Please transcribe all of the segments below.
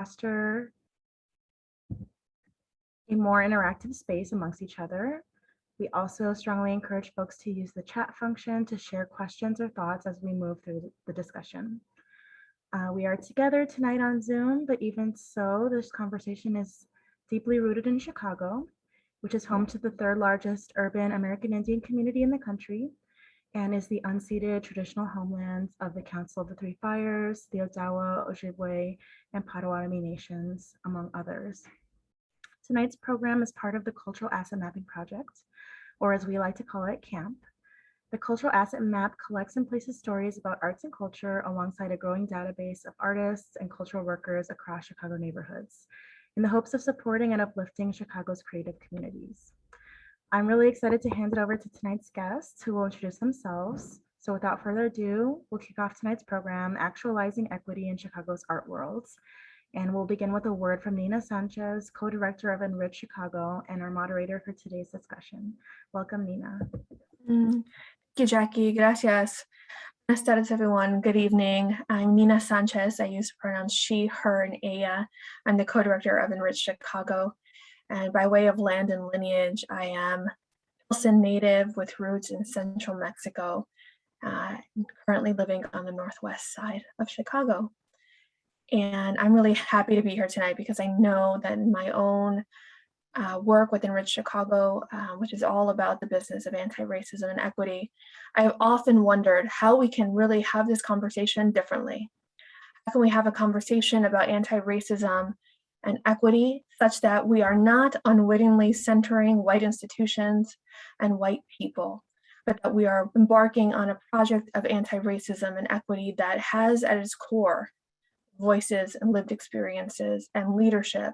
foster a more interactive space amongst each other. We also strongly encourage folks to use the chat function to share questions or thoughts as we move through the discussion. We are together tonight on Zoom, but even so, this conversation is deeply rooted in Chicago, which is home to the third largest urban American Indian community in the country and is the unceded traditional homelands of the Council of the Three Fires, the Odawa, Ojibwe, and Potawatomi nations, among others. Tonight's program is part of the Cultural Asset Mapping Project, or as we like to call it, CAMP. The Cultural Asset Map collects and places stories about arts and culture alongside a growing database of artists and cultural workers across Chicago neighborhoods in the hopes of supporting and uplifting Chicago's creative communities. I'm really excited to hand it over to tonight's guests who will introduce themselves. So without further ado, we'll kick off tonight's program, Actualizing Equity in Chicago's Art Worlds. And we'll begin with a word from Nina Sánchez, co-director of Enrich Chicago and our moderator for today's discussion. Welcome, Nina. Thank you, Jackie. Gracias. Buenas tardes, everyone. Good evening. I'm Nina Sánchez. I use pronouns she, her, and ella. I'm the co-director of Enrich Chicago. And by way of land and lineage, I am Pilsen native with roots in central Mexico, currently living on the northwest side of Chicago. And I'm really happy to be here tonight because I know that in my own work with Enrich Chicago, which is all about the business of anti-racism and equity, I've often wondered how we can really have this conversation differently. How can we have a conversation about anti-racism and equity such that we are not unwittingly centering white institutions and white people, but that we are embarking on a project of anti-racism and equity that has at its core voices and lived experiences and leadership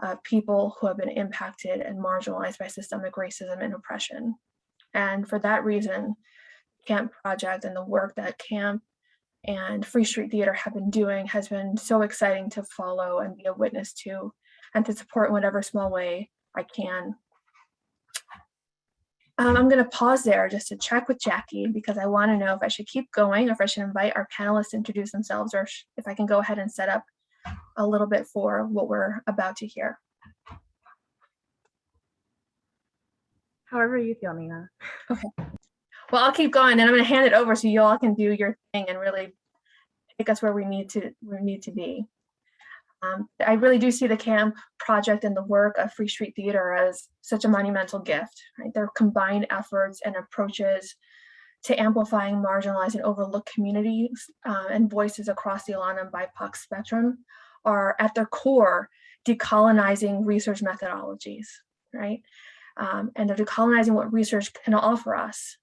of people who have been impacted and marginalized by systemic racism and oppression. And for that reason, CAMP Project and the work that CAMP and Free Street Theater have been doing has been so exciting to follow and be a witness to, and to support in whatever small way I can. I'm going to pause there just to check with Jackie because I want to know if I should keep going or if I should invite our panelists to introduce themselves, or if I can go ahead and set up a little bit for what we're about to hear. However you feel, Nina. Okay. Well, I'll keep going, and I'm going to hand it over so you all can do your thing and really take us where we need to be. I really do see the CAMP project and the work of Free Street Theater as such a monumental gift. Right? Their combined efforts and approaches to amplifying marginalized and overlooked communities and voices across the Alana and BIPOC spectrum are at their core decolonizing research methodologies, right? And they're decolonizing what research can offer us,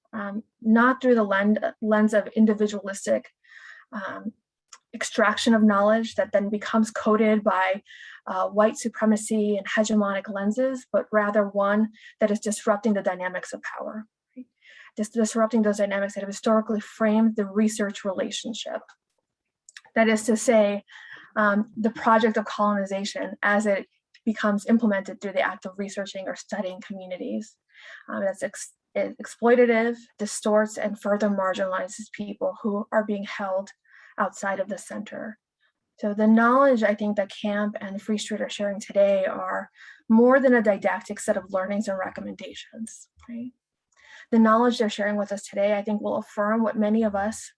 not through the lens of individualistic extraction of knowledge that then becomes coded by white supremacy and hegemonic lenses, but rather one that is disrupting the dynamics of power, right? Just disrupting those dynamics that have historically framed the research relationship. That is to say, the project of colonization as it becomes implemented through the act of researching or studying communities. That's exploitative, distorts, and further marginalizes people who are being held outside of the center. So the knowledge I think that CAMP and Free Street are sharing today are more than a didactic set of learnings and recommendations, right? The knowledge they're sharing with us today, I think, will affirm what many of us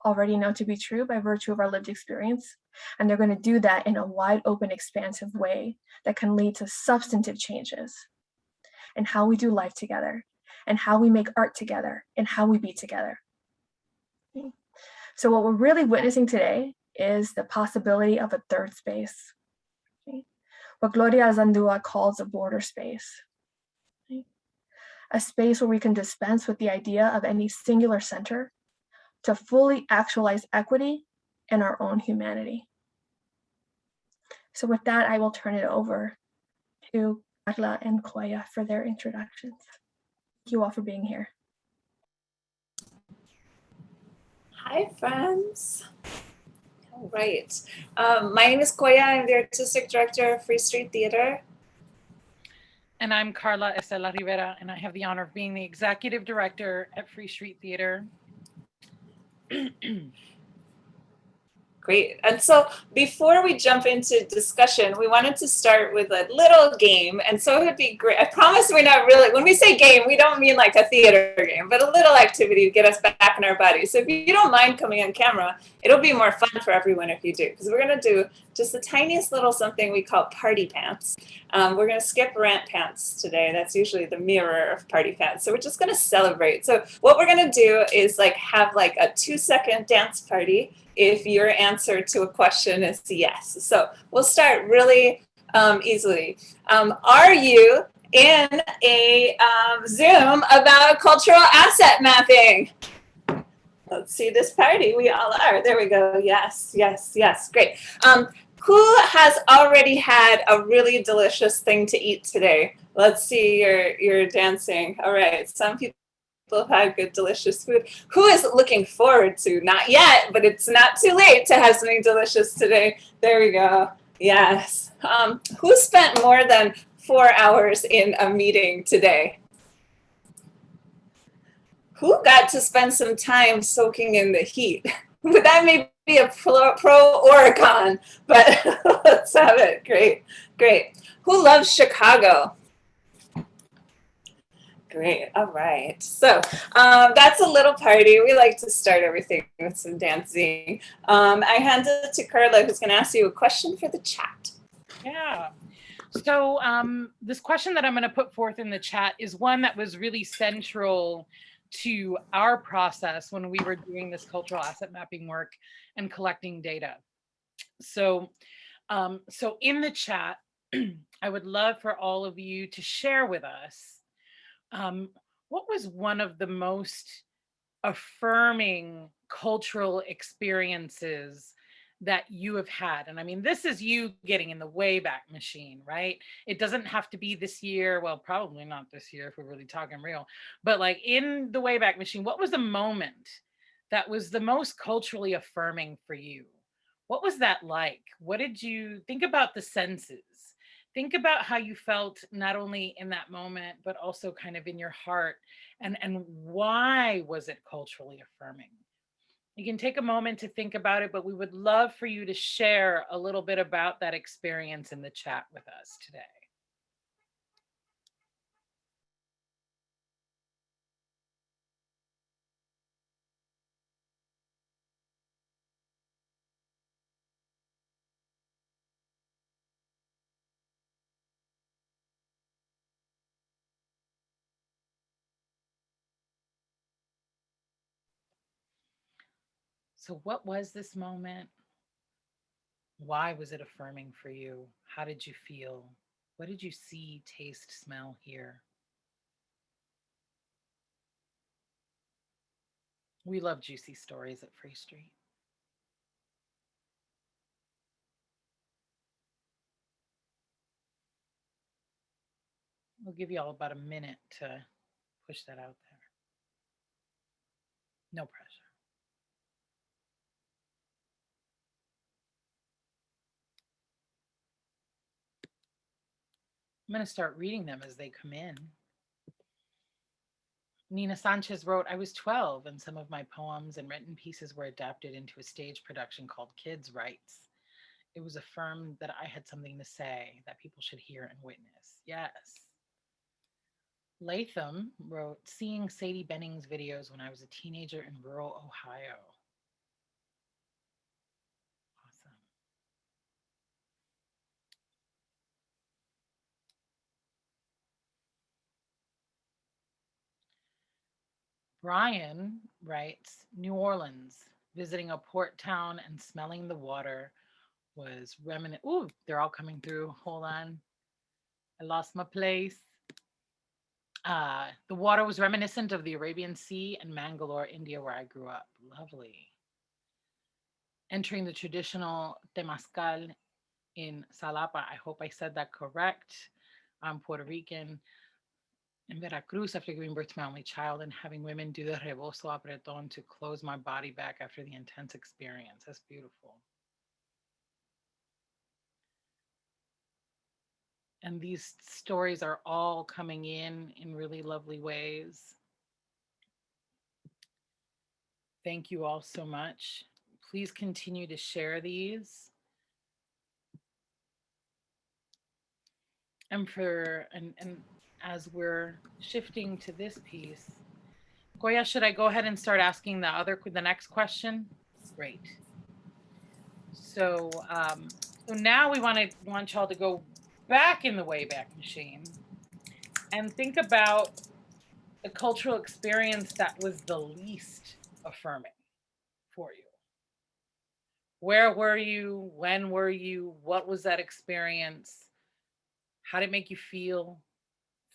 already know to be true by virtue of our lived experience. And they're going to do that in a wide open, expansive way that can lead to substantive changes in how we do life together and how we make art together and how we be together. Okay. So what we're really witnessing today is the possibility of a third space, okay? What Gloria Zandua calls a border space, okay? A space where we can dispense with the idea of any singular center to fully actualize equity and our own humanity. So with that, I will turn it over to Karla and Coya for their introductions. Thank you all for being here. Hi, friends. All right. My name is Coya. I'm the Artistic Director of Free Street Theater. And I'm Karla Estela Rivera, and I have the honor of being the Executive Director at Free Street Theater. Great. And so before we jump into discussion, we wanted to start with a little game. And so it would be great. I promise we're not really, when we say game, we don't mean like a theater game, but a little activity to get us back in our bodies. So if you don't mind coming on camera, it'll be more fun for everyone if you do, because we're going to do just the tiniest little something we call party pants. We're going to skip rant pants today. That's usually the mirror of party pants. So we're just going to celebrate. So what we're going to do is like have like a 2-second dance party if your answer to a question is yes. So we'll start really easily. Are you in a Zoom about cultural asset mapping? Let's see this party. We all are. There we go. Yes, yes, yes. Great. Who has already had a really delicious thing to eat today? Let's see your dancing. All right. Some people have had good, delicious food. Who is looking forward to? Not yet, but it's not too late to have something delicious today. There we go. Yes. Who spent more than 4 hours in a meeting today? Who got to spend some time soaking in the heat? That may be a pro or a con, but let's have it. Great, great. Who loves Chicago? Great. All right. So that's a little party. We like to start everything with some dancing. I hand it to Karla, who's going to ask you a question for the chat. Yeah. So this question that I'm going to put forth in the chat is one that was really central to our process when we were doing this cultural asset mapping work and collecting data. So in the chat, I would love for all of you to share with us what was one of the most affirming cultural experiences that you have had? And I mean, this is you getting in the Wayback Machine, right? It doesn't have to be this year. Well, probably not this year if we're really talking real, but like in the Wayback Machine, what was the moment that was the most culturally affirming for you? What was that like? What did you think about the senses? Think about how you felt not only in that moment, but also kind of in your heart, and why was it culturally affirming? You can take a moment to think about it, but we would love for you to share a little bit about that experience in the chat with us today. So what was this moment? Why was it affirming for you? How did you feel? What did you see, taste, smell, hear? We love juicy stories at Free Street. We'll give you all about a minute to push that out there. No pressure. I'm going to start reading them as they come in. Nina Sánchez wrote, I was 12 and some of my poems and written pieces were adapted into a stage production called Kids' Rights. It was affirmed that I had something to say that people should hear and witness. Yes. Latham wrote, seeing Sadie Benning's videos when I was a teenager in rural Ohio. Awesome. Brian writes, New Orleans, visiting a port town and smelling the water was reminiscent. Ooh, they're all coming through. Hold on. I lost my place. The water was reminiscent of the Arabian Sea and Mangalore, India, where I grew up. Lovely. Entering the traditional Temazcal in Salapa. I hope I said that correct. I'm Puerto Rican. In Veracruz, after giving birth to my only child and having women do the rebozo apretón to close my body back after the intense experience. That's beautiful. And these stories are all coming in really lovely ways. Thank you all so much. please continue to share these. And as we're shifting to this piece, Coya, should I go ahead and start asking the next question? Great. So now we want y'all to go back in the Wayback Machine and think about the cultural experience that was the least affirming for you. Where were you? When were you? What was that experience? How did it make you feel?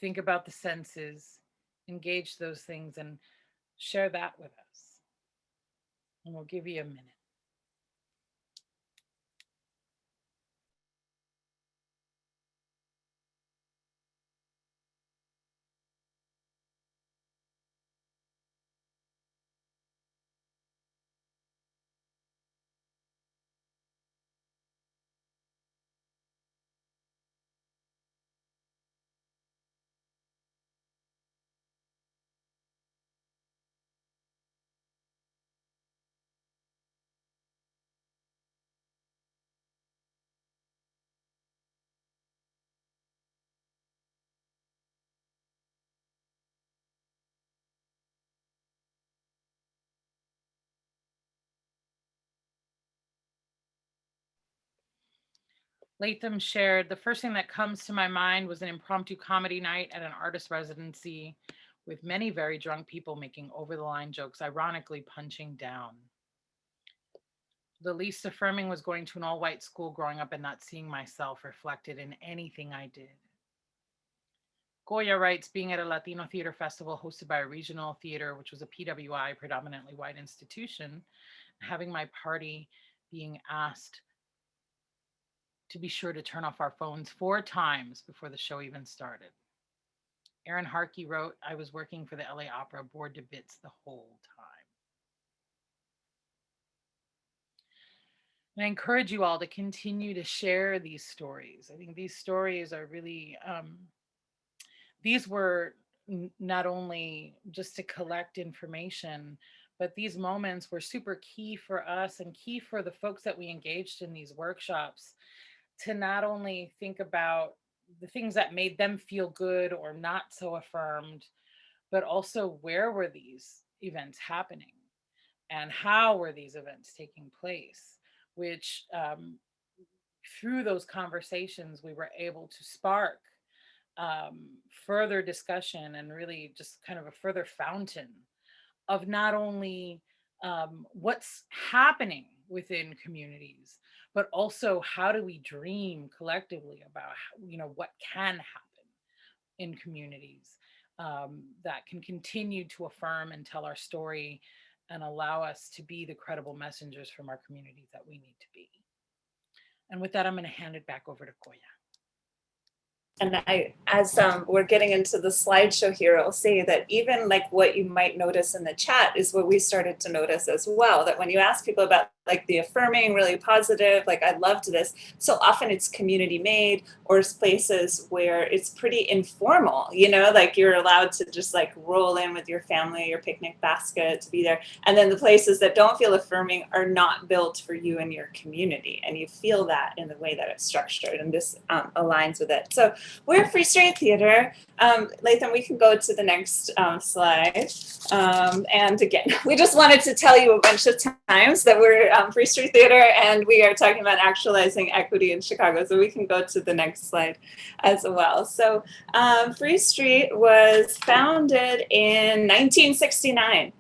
Think about the senses, engage those things, and share that with us. And we'll give you a minute. Latham shared, the first thing that comes to my mind was an impromptu comedy night at an artist residency with many very drunk people making over-the-line jokes, ironically punching down. The least affirming was going to an all-white school growing up and not seeing myself reflected in anything I did. Coya writes, being at a Latino theater festival hosted by a regional theater, which was a PWI, predominantly white institution, having my party being asked to be sure to turn off our phones 4 times before the show even started. Erin Harkey wrote, I was working for the LA Opera, bored to bits the whole time. And I encourage you all to continue to share these stories. I think these stories are really, these were not only just to collect information, but these moments were super key for us and key for the folks that we engaged in these workshops to not only think about the things that made them feel good or not so affirmed, but also where were these events happening and how were these events taking place, which through those conversations, we were able to spark further discussion and really just kind of a further fountain of not only what's happening within communities, but also how do we dream collectively about what can happen in communities that can continue to affirm and tell our story and allow us to be the credible messengers from our communities that we need to be. And with that, I'm going to hand it back over to Coya. And as we're getting into the slideshow here, I'll say that even like what you might notice in the chat is what we started to notice as well, that when you ask people about like the affirming, really positive, like I loved this, so often it's community made or places where it's pretty informal, like you're allowed to just like roll in with your family, your picnic basket to be there. And then the places that don't feel affirming are not built for you and your community. And you feel that in the way that it's structured, and this aligns with it. So we're Free Street Theater. Latham, we can go to the next slide. And again, we just wanted to tell you a bunch of times that we're Free Street Theater and we are talking about actualizing equity in Chicago. So we can go to the next slide as well. So Free Street was founded in 1969.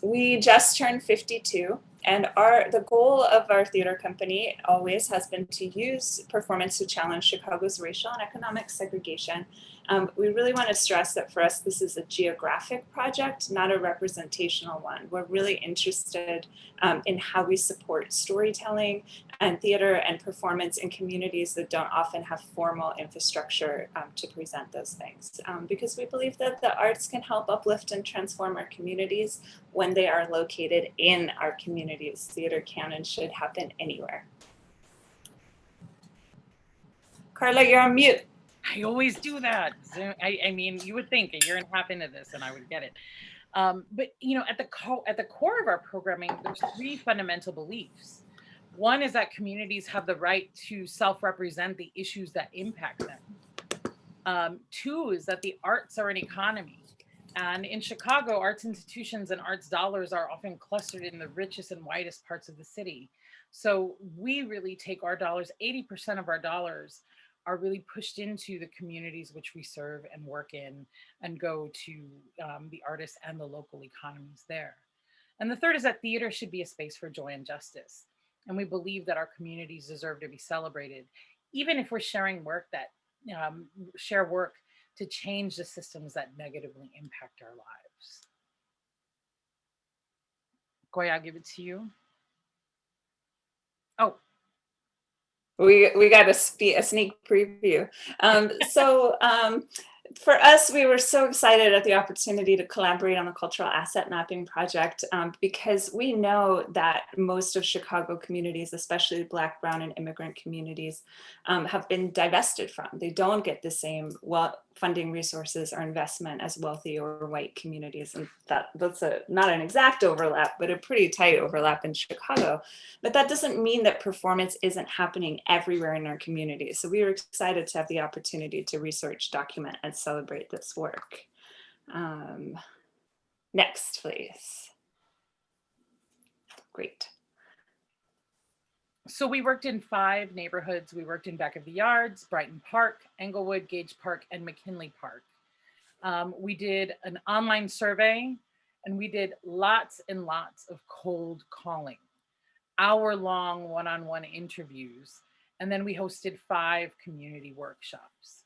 We just turned 52. And the goal of our theater company always has been to use performance to challenge Chicago's racial and economic segregation. We really want to stress that for us, this is a geographic project, not a representational one. We're really interested in how we support storytelling and theater and performance in communities that don't often have formal infrastructure to present those things. Because we believe that the arts can help uplift and transform our communities when they are located in our communities. Theater can and should happen anywhere. Karla, you're on mute. I always do that. I mean, you would think a year and a half into this and I would get it. But at the core of our programming, there's 3 fundamental beliefs. One is that communities have the right to self-represent the issues that impact them. 2 is that the arts are an economy. And in Chicago, arts institutions and arts dollars are often clustered in the richest and widest parts of the city. So we really take our dollars, 80% of our dollars are really pushed into the communities which we serve and work in and go to the artists and the local economies there. And the third is that theater should be a space for joy and justice. And we believe that our communities deserve to be celebrated, even if we're sharing work that share work to change the systems that negatively impact our lives. Coya, I'll give it to you. Oh. We got a sneak preview. For us, we were so excited at the opportunity to collaborate on the cultural asset mapping project because we know that most of Chicago communities, especially Black, Brown, and immigrant communities, have been divested from. They don't get the same funding resources or investment as wealthy or white communities. And that's not an exact overlap, but a pretty tight overlap in Chicago. But that doesn't mean that performance isn't happening everywhere in our communities. So we were excited to have the opportunity to research, document, and celebrate this work. Next, please. Great. So we worked in 5 neighborhoods. We worked in Back of the Yards, Brighton Park, Englewood, Gage Park, and McKinley Park. We did an online survey, and we did lots and lots of cold calling, hour-long one-on-one interviews, and then we hosted 5 community workshops.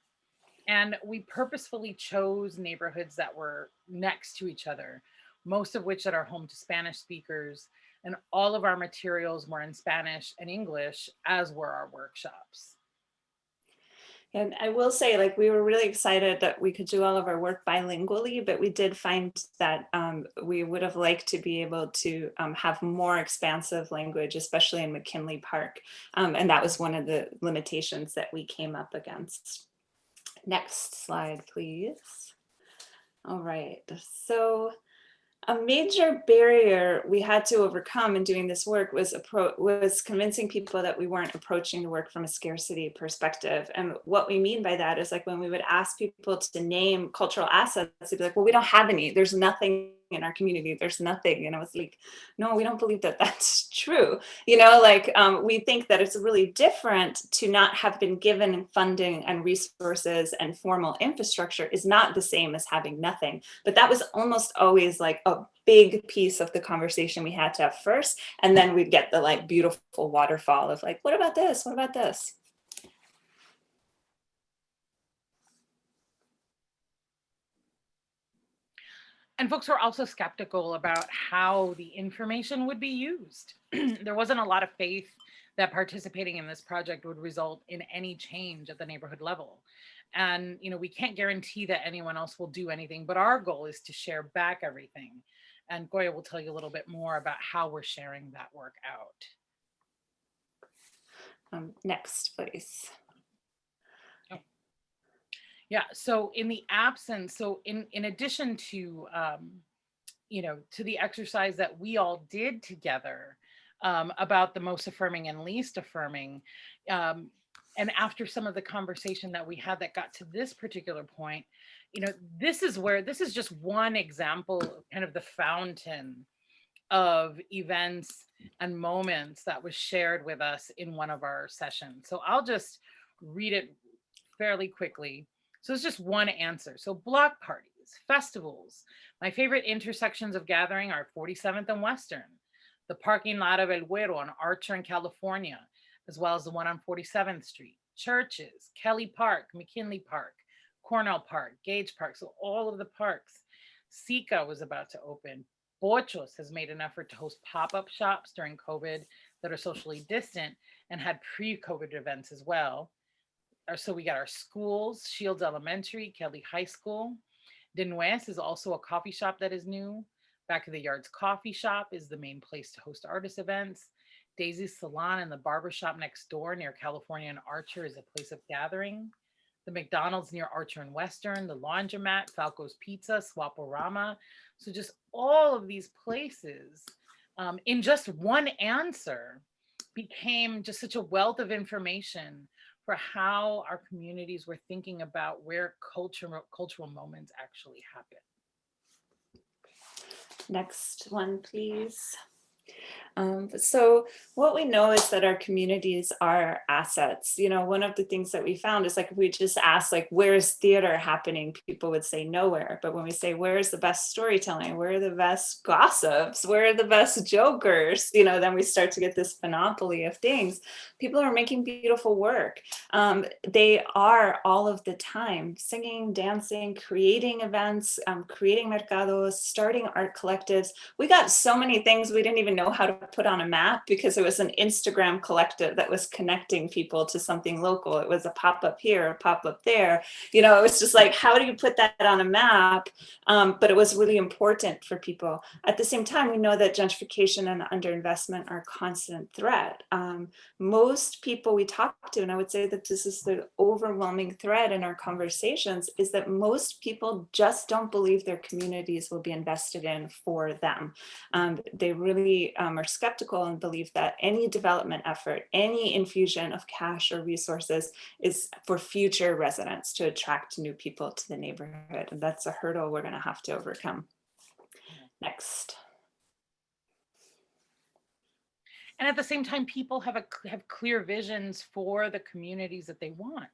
And we purposefully chose neighborhoods that were next to each other, most of which that are home to Spanish speakers, and all of our materials were in Spanish and English, as were our workshops. And I will say, we were really excited that we could do all of our work bilingually, but we did find that we would have liked to be able to have more expansive language, especially in McKinley Park. And that was one of the limitations that we came up against. Next slide, please. All right, so a major barrier we had to overcome in doing this work was convincing people that we weren't approaching the work from a scarcity perspective. And what we mean by that is when we would ask people to name cultural assets, they'd be like, well, we don't have any. There's nothing in our community. There's nothing. And I was like, no, we don't believe that that's true. We think that it's really different to not have been given funding and resources and formal infrastructure is not the same as having nothing. But that was almost always a big piece of the conversation we had to have first. And then we'd get the beautiful waterfall of what about this? What about this? And folks were also skeptical about how the information would be used. There wasn't a lot of faith that participating in this project would result in any change at the neighborhood level. And we can't guarantee that anyone else will do anything, but our goal is to share back everything. And Coya will tell you a little bit more about how we're sharing that work out. Next, please. Yeah, so in the absence, so in addition to, to the exercise that we all did together about the most affirming and least affirming, and after some of the conversation that we had that got to this particular point, this is just one example of kind of the fountain of events and moments that was shared with us in one of our sessions. So I'll just read it fairly quickly. So it's just one answer. So block parties, festivals. My favorite intersections of gathering are 47th and Western, the parking lot of El Güero on Archer in California, as well as the one on 47th Street, churches, Kelly Park, McKinley Park, Cornell Park, Gage Park. So all of the parks. Sika was about to open. Bochos has made an effort to host pop-up shops during COVID that are socially distant and had pre-COVID events as well. So we got our schools, Shields Elementary, Kelly High School. De Nuez is also a coffee shop that is new. Back of the Yards Coffee Shop is the main place to host artist events. Daisy's Salon and the barbershop next door near California and Archer is a place of gathering. The McDonald's near Archer and Western, the Laundromat, Falco's Pizza, Swaporama. So just all of these places in just one answer became just such a wealth of information for how our communities were thinking about where cultural moments actually happen. Next one, please. So what we know is that our communities are assets. You know, one of the things that we found is like, if we just ask like, where's theater happening? People would say nowhere. But when we say, where's the best storytelling? Where are the best gossips? Where are the best jokers? You know, then we start to get this panoply of things. People are making beautiful work. They are all of the time singing, dancing, creating events, creating mercados, starting art collectives. We got so many things we didn't even know how to put on a map because it was an Instagram collective that was connecting people to something local. It was a pop-up here, a pop-up there. You know, it was just like, how do you put that on a map? But it was really important for people. At the same time, we know that gentrification and underinvestment are a constant threat. Most people we talk to, and I would say that this is the overwhelming thread in our conversations, is that most people just don't believe their communities will be invested in for them. They really are skeptical and believe that any development effort, any infusion of cash or resources is for future residents to attract new people to the neighborhood. And that's a hurdle we're going to have to overcome. Next. And at the same time, people have clear visions for the communities that they want.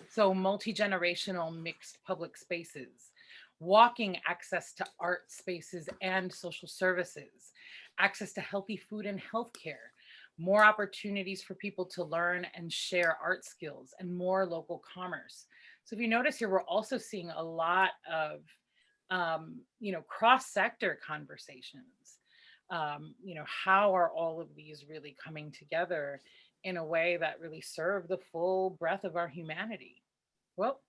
So multi-generational mixed public spaces, walking access to art spaces and social services, access to healthy food and healthcare, more opportunities for people to learn and share art skills, and more local commerce. So if you notice here, we're also seeing a lot of cross-sector conversations. How are all of these really coming together in a way that really serve the full breadth of our humanity? Well,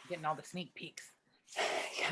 getting all the sneak peeks. Yeah.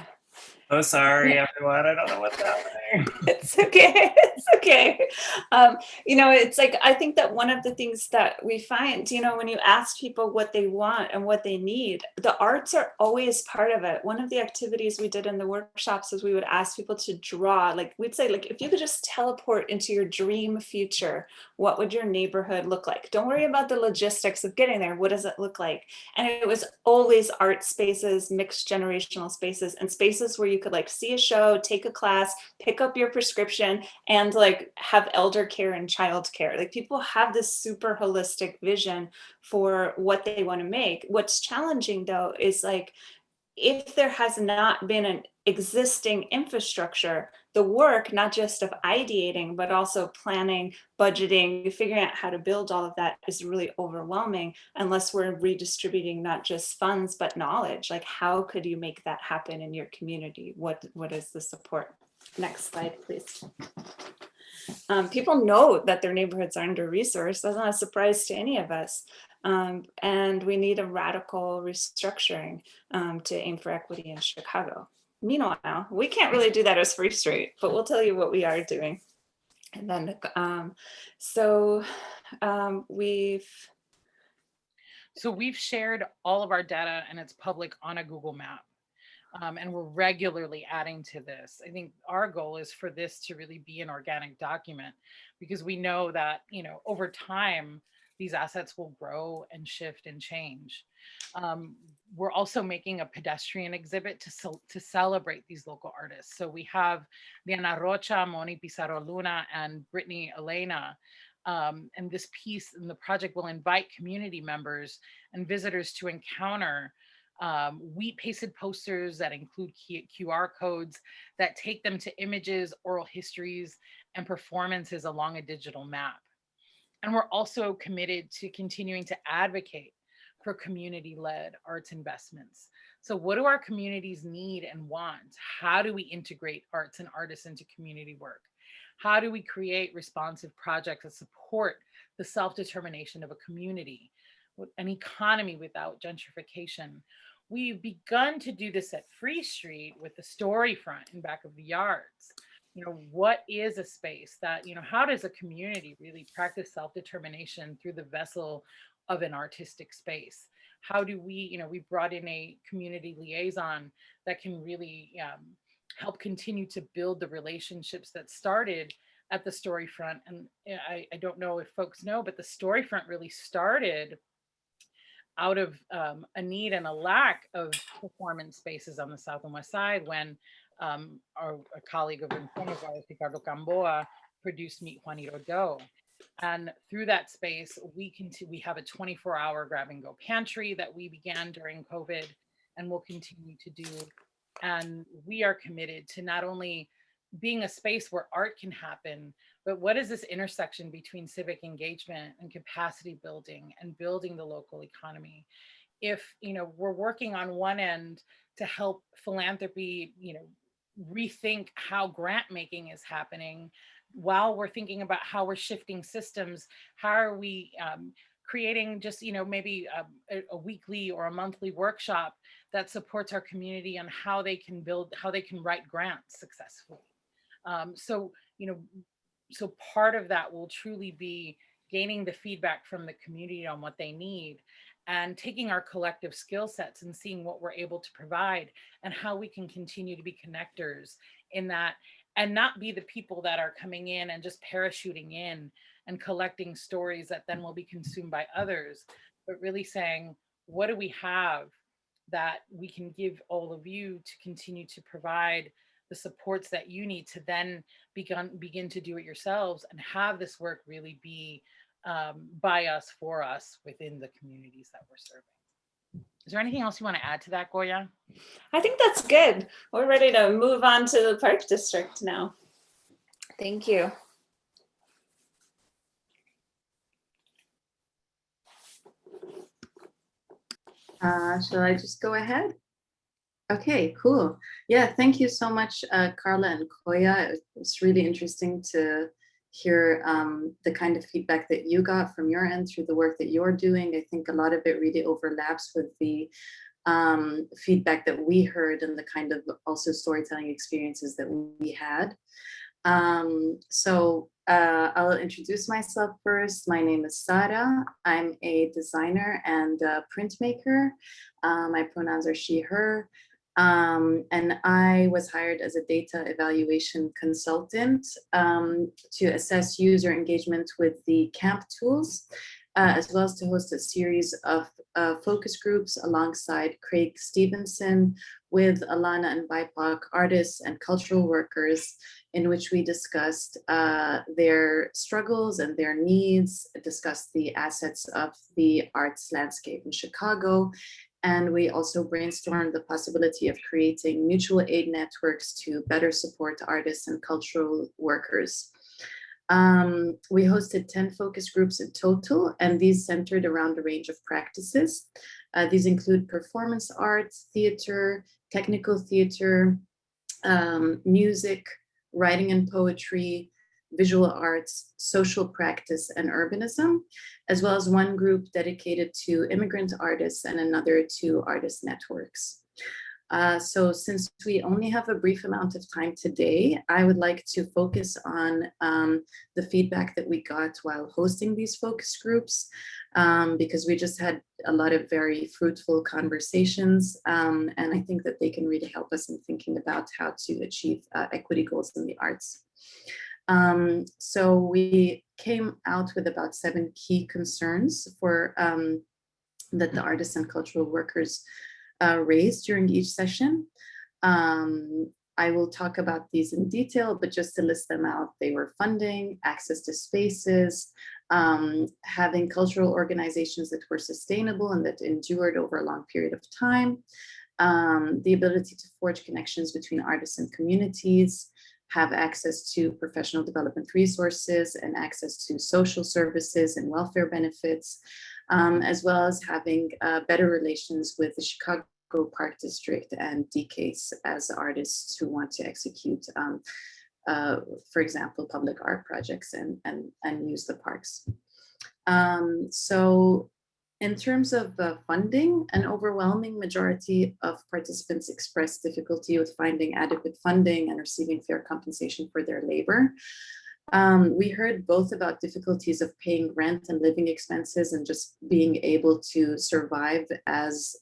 Oh, sorry, everyone. I don't know what's happening. It's okay. It's okay. It's like, I think that one of the things that we find, when you ask people what they want and what they need, the arts are always part of it. One of the activities we did in the workshops is we would ask people to draw, like we'd say, like, if you could just teleport into your dream future, what would your neighborhood look like? Don't worry about the logistics of getting there. What does it look like? And it was always art spaces, mixed generational spaces, and spaces where you could like see a show, take a class, pick up your prescription, and like have elder care and child care. Like people have this super holistic vision for what they want to make. What's challenging though is like, if there has not been an existing infrastructure, the work, not just of ideating, but also planning, budgeting, figuring out how to build all of that is really overwhelming unless we're redistributing not just funds, but knowledge. Like, how could you make that happen in your community? What is the support? Next slide, please. People know that their neighborhoods are under-resourced. That's not a surprise to any of us. And we need a radical restructuring to aim for equity in Chicago. Meanwhile, we can't really do that as Free Street, but we'll tell you what we are doing. And then, we've shared all of our data, and it's public on a Google map. And we're regularly adding to this. I think our goal is for this to really be an organic document, because we know that, over time, these assets will grow and shift and change. We're also making a pedestrian exhibit to celebrate these local artists. So we have Diana Rocha, Moni Pizarro Luna, and Brittany Elena. And this piece in the project will invite community members and visitors to encounter wheat pasted posters that include QR codes that take them to images, oral histories, and performances along a digital map. And we're also committed to continuing to advocate for community-led arts investments. So what do our communities need and want? How do we integrate arts and artists into community work? How do we create responsive projects that support the self-determination of a community, an economy without gentrification? We've begun to do this at Free Street with the story front and back of the yards. What is a space that, how does a community really practice self-determination through the vessel of an artistic space? how do we, we brought in a community liaison that can really help continue to build the relationships that started at the Storyfront. And I don't know if folks know, but the Storyfront really started out of a need and a lack of performance spaces on the South and West Side when a colleague of Informers, Ricardo Camboa, produced Meet Juanito Doe. And through that space, we have a 24-hour grab and go pantry that we began during COVID and will continue to do. And we are committed to not only being a space where art can happen, but what is this intersection between civic engagement and capacity building and building the local economy? If, we're working on one end to help philanthropy, rethink how grant making is happening, while we're thinking about how we're shifting systems, how are we creating just, maybe a weekly or a monthly workshop that supports our community on how they can write grants successfully. So part of that will truly be gaining the feedback from the community on what they need and taking our collective skill sets and seeing what we're able to provide and how we can continue to be connectors in that, and not be the people that are coming in and just parachuting in and collecting stories that then will be consumed by others, but really saying, what do we have that we can give all of you to continue to provide the supports that you need to then begin to do it yourselves and have this work really be by us, for us, within the communities that we're serving. Is there anything else you want to add to that, Coya? I think that's good. We're ready to move on to the Park District now. Thank you. Shall I just go ahead? Okay, cool. Yeah, thank you so much, Karla and Coya. It's really interesting to hear the kind of feedback that you got from your end through the work that you're doing. I think a lot of it really overlaps with the feedback that we heard and the kind of also storytelling experiences that we had. I'll introduce myself first. My name is Sara. I'm a designer and a printmaker. My pronouns are she, her. And I was hired as a data evaluation consultant to assess user engagement with the CAMP tools, as well as to host a series of focus groups alongside Craig Stevenson with Alana and BIPOC artists and cultural workers, in which we discussed their struggles and their needs, discussed the assets of the arts landscape in Chicago. And we also brainstormed the possibility of creating mutual aid networks to better support artists and cultural workers. We hosted 10 focus groups in total, and these centered around a range of practices. These include performance art, theater, technical theater, music, writing and poetry, visual arts, social practice, and urbanism, as well as one group dedicated to immigrant artists and another to artist networks. So since we only have a brief amount of time today, I would like to focus on the feedback that we got while hosting these focus groups, because we just had a lot of very fruitful conversations, and I think that they can really help us in thinking about how to achieve equity goals in the arts. So we came out with about 7 key concerns for that the artists and cultural workers raised during each session. I will talk about these in detail, but just to list them out, they were funding, access to spaces, having cultural organizations that were sustainable and that endured over a long period of time, the ability to forge connections between artists and communities, have access to professional development resources and access to social services and welfare benefits, as well as having better relations with the Chicago Park District and DCASE as artists who want to execute, for example, public art projects and use the parks. So in terms of funding, an overwhelming majority of participants expressed difficulty with finding adequate funding and receiving fair compensation for their labor. We heard both about difficulties of paying rent and living expenses and just being able to survive as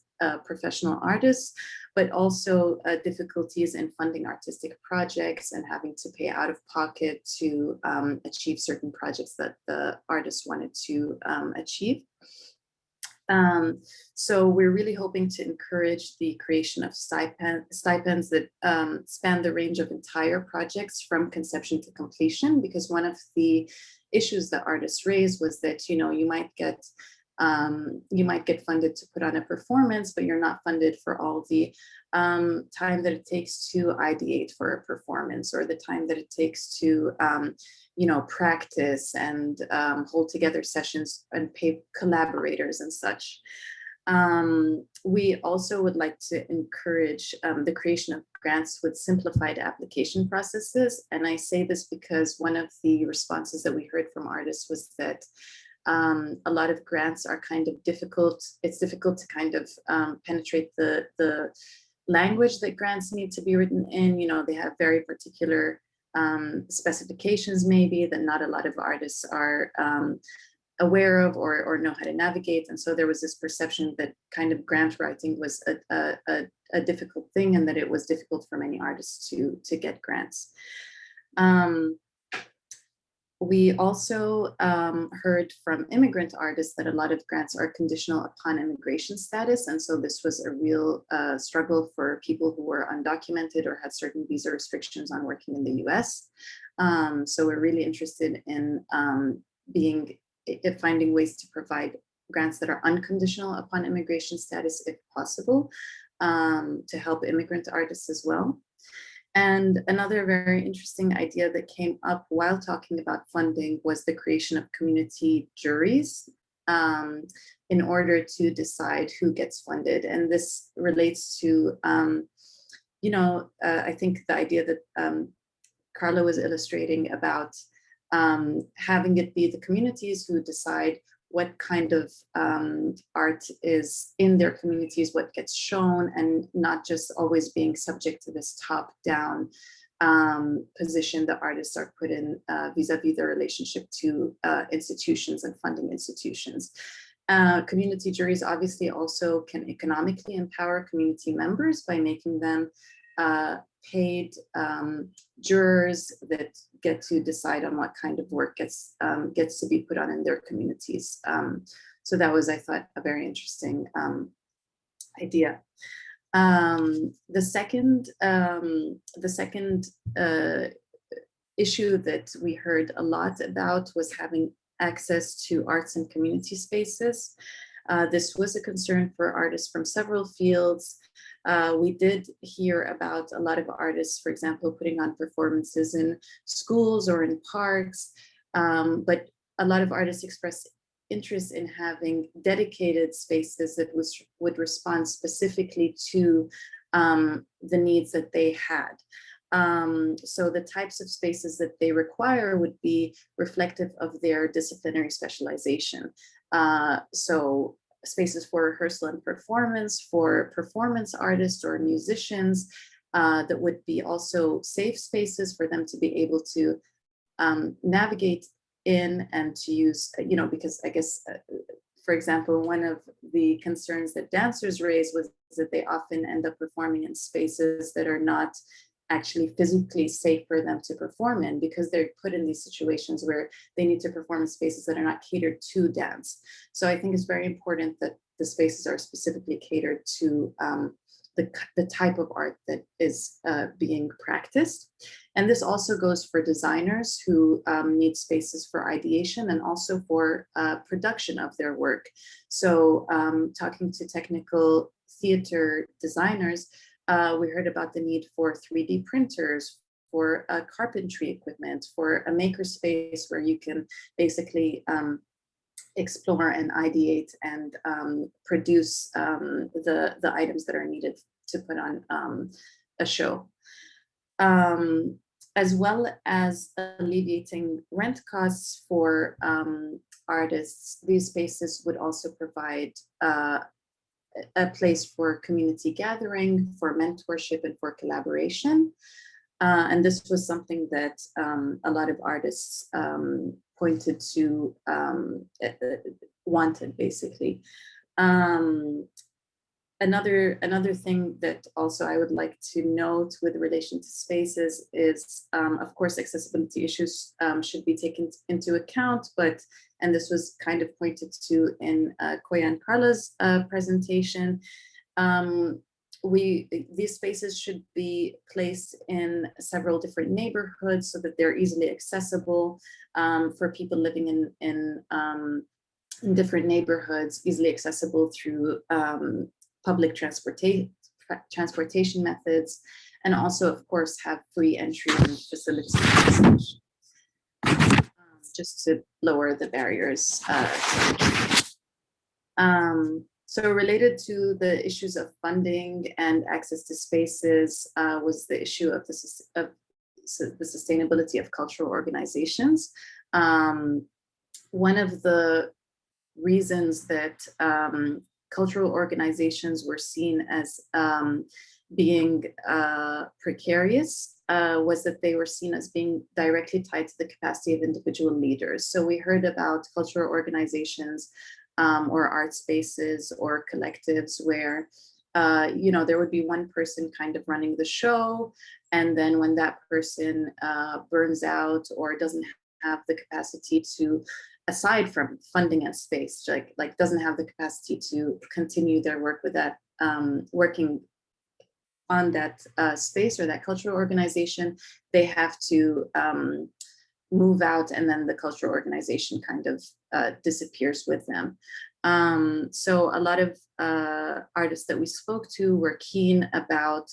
professional artists, but also difficulties in funding artistic projects and having to pay out of pocket to achieve certain projects that the artists wanted to achieve. So we're really hoping to encourage the creation of stipends that span the range of entire projects from conception to completion, because one of the issues that artists raised was that, you know, you might get funded to put on a performance, but you're not funded for all the time that it takes to ideate for a performance, or the time that it takes to practice and hold together sessions and pay collaborators and such. We also would like to encourage the creation of grants with simplified application processes. And I say this because one of the responses that we heard from artists was that a lot of grants are kind of difficult. It's difficult to kind of penetrate the language that grants need to be written in. You know, they have very particular specifications maybe that not a lot of artists are aware of or know how to navigate. And so there was this perception that kind of grant writing was a difficult thing, and that it was difficult for many artists to get grants. We also heard from immigrant artists that a lot of grants are conditional upon immigration status. And so this was a real struggle for people who were undocumented or had certain visa restrictions on working in the US. So we're really interested in finding ways to provide grants that are unconditional upon immigration status, if possible, to help immigrant artists as well. And another very interesting idea that came up while talking about funding was the creation of community juries in order to decide who gets funded. And this relates to, I think the idea that Karla was illustrating about having it be the communities who decide what kind of art is in their communities, what gets shown, and not just always being subject to this top-down position that artists are put in vis-a-vis their relationship to institutions and funding institutions. Community juries obviously also can economically empower community members by making them paid jurors that get to decide on what kind of work gets to be put on in their communities. So that was, I thought, a very interesting idea. The second issue that we heard a lot about was having access to arts and community spaces. This was a concern for artists from several fields. We did hear about a lot of artists, for example, putting on performances in schools or in parks, but a lot of artists expressed interest in having dedicated spaces that would respond specifically to the needs that they had. So the types of spaces that they require would be reflective of their disciplinary specialization. So spaces for rehearsal and performance, for performance artists or musicians, that would be also safe spaces for them to be able to navigate in and to use, because I guess, for example, one of the concerns that dancers raise was that they often end up performing in spaces that are not actually physically safe for them to perform in, because they're put in these situations where they need to perform in spaces that are not catered to dance. So I think it's very important that the spaces are specifically catered to the type of art that is being practiced. And this also goes for designers who need spaces for ideation and also for production of their work. So talking to technical theater designers, we heard about the need for 3D printers, for carpentry equipment, for a maker space where you can basically explore and ideate and produce the items that are needed to put on a show. As well as alleviating rent costs for artists, these spaces would also provide a place for community gathering, for mentorship, and for collaboration. And this was something that a lot of artists pointed to, wanted, basically. Another thing that also I would like to note with relation to spaces is, of course, accessibility issues should be taken into account, and this was kind of pointed to in Coya and Karla's presentation, these spaces should be placed in several different neighborhoods so that they're easily accessible for people living in different neighborhoods, easily accessible through public transportation methods, and also, of course, have free entry and facilities, just to lower the barriers. So related to the issues of funding and access to spaces was the issue of the sustainability of cultural organizations. One of the reasons that cultural organizations were seen as being precarious was that they were seen as being directly tied to the capacity of individual leaders. So we heard about cultural organizations or art spaces or collectives where there would be one person kind of running the show, and then when that person burns out or doesn't have the capacity to, aside from funding a space, like doesn't have the capacity to continue their work with that, working on that space or that cultural organization, they have to move out, and then the cultural organization kind of disappears with them. So a lot of artists that we spoke to were keen about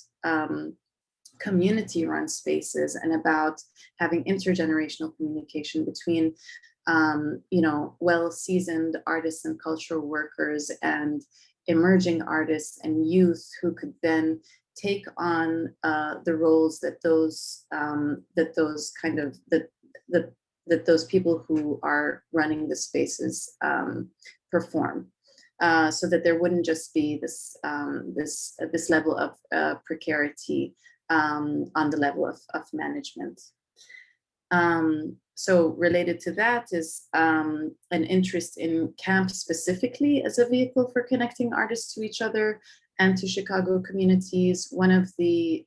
community-run spaces and about having intergenerational communication between well-seasoned artists and cultural workers and emerging artists and youth who could then take on the roles that those people who are running the spaces perform, so that there wouldn't just be this level of precarity on the level of management. So related to that is an interest in camp specifically as a vehicle for connecting artists to each other and to Chicago communities. One of the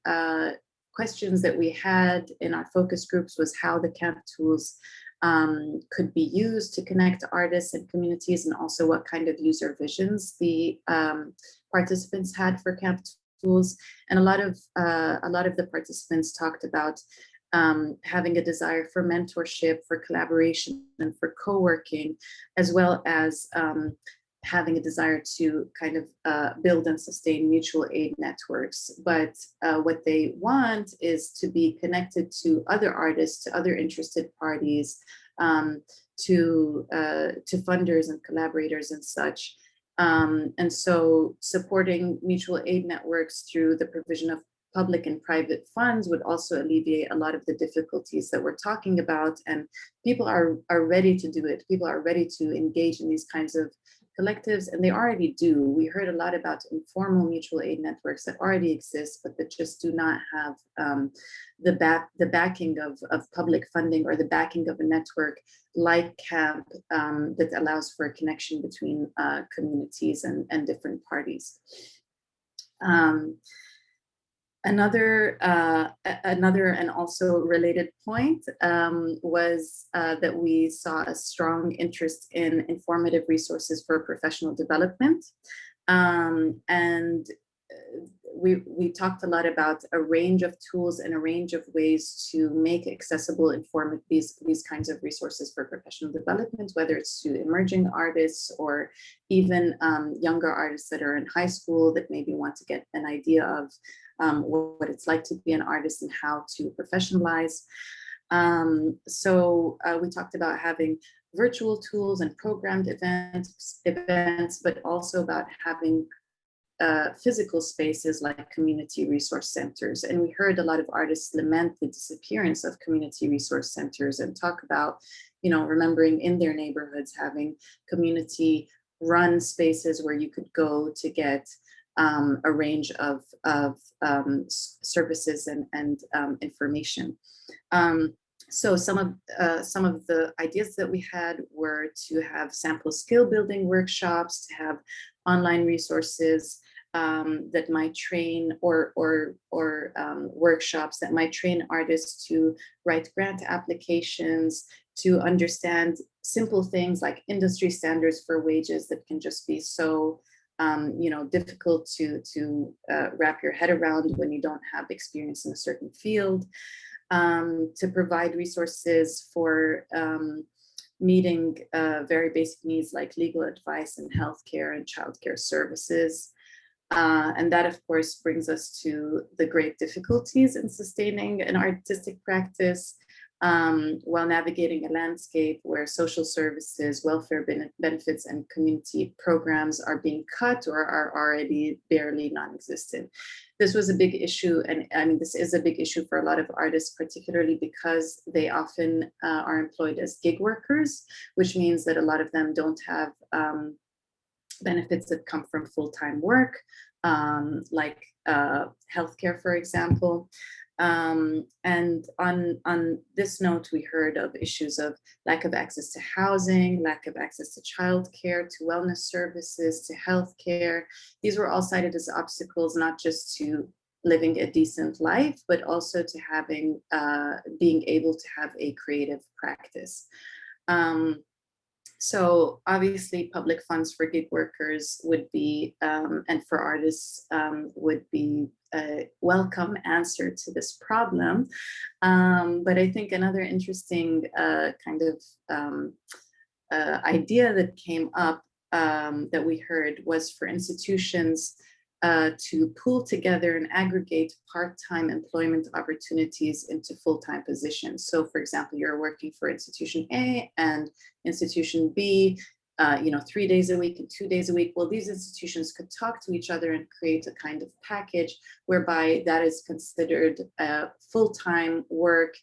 questions that we had in our focus groups was how the camp tools could be used to connect artists and communities, and also what kind of user visions the participants had for camp tools. And a lot of the participants talked about having a desire for mentorship, for collaboration, and for co-working, as well as having a desire to kind of build and sustain mutual aid networks. But what they want is to be connected to other artists, to other interested parties, to funders and collaborators and such. And so supporting mutual aid networks through the provision of public and private funds would also alleviate a lot of the difficulties that we're talking about. And people are ready to do it. People are ready to engage in these kinds of collectives, and they already do. We heard a lot about informal mutual aid networks that already exist, but that just do not have the backing of public funding or the backing of a network like CAMP that allows for a connection between communities and different parties. Another and also related point was that we saw a strong interest in informative resources for professional development. And we talked a lot about a range of tools and a range of ways to make accessible these kinds of resources for professional development, whether it's to emerging artists or even younger artists that are in high school that maybe want to get an idea of what it's like to be an artist and how to professionalize. So we talked about having virtual tools and programmed events, but also about having physical spaces like community resource centers. And we heard a lot of artists lament the disappearance of community resource centers and talk about, remembering in their neighborhoods having community run spaces where you could go to get a range of services and information. So some of the ideas that we had were to have sample skill building workshops, to have online resources that might train or workshops that might train artists to write grant applications, to understand simple things like industry standards for wages that can just be so difficult to wrap your head around when you don't have experience in a certain field, to provide resources for meeting very basic needs like legal advice and healthcare and childcare services. And that, of course, brings us to the great difficulties in sustaining an artistic practice while navigating a landscape where social services, welfare benefits, and community programs are being cut or are already barely non-existent. This was a big issue, and I mean, this is a big issue for a lot of artists, particularly because they often are employed as gig workers, which means that a lot of them don't have benefits that come from full-time work, like healthcare, for example. And on this note, we heard of issues of lack of access to housing, lack of access to childcare, to wellness services, to healthcare. These were all cited as obstacles, not just to living a decent life, but also to having, being able to have a creative practice. So obviously public funds for gig workers would be, and for artists would be a welcome answer to this problem. But I think another interesting kind of idea that came up that we heard was for institutions to pool together and aggregate part-time employment opportunities into full-time positions. So for example, you're working for institution A and institution B, 3 days a week and 2 days a week. Well, these institutions could talk to each other and create a kind of package whereby that is considered full-time work,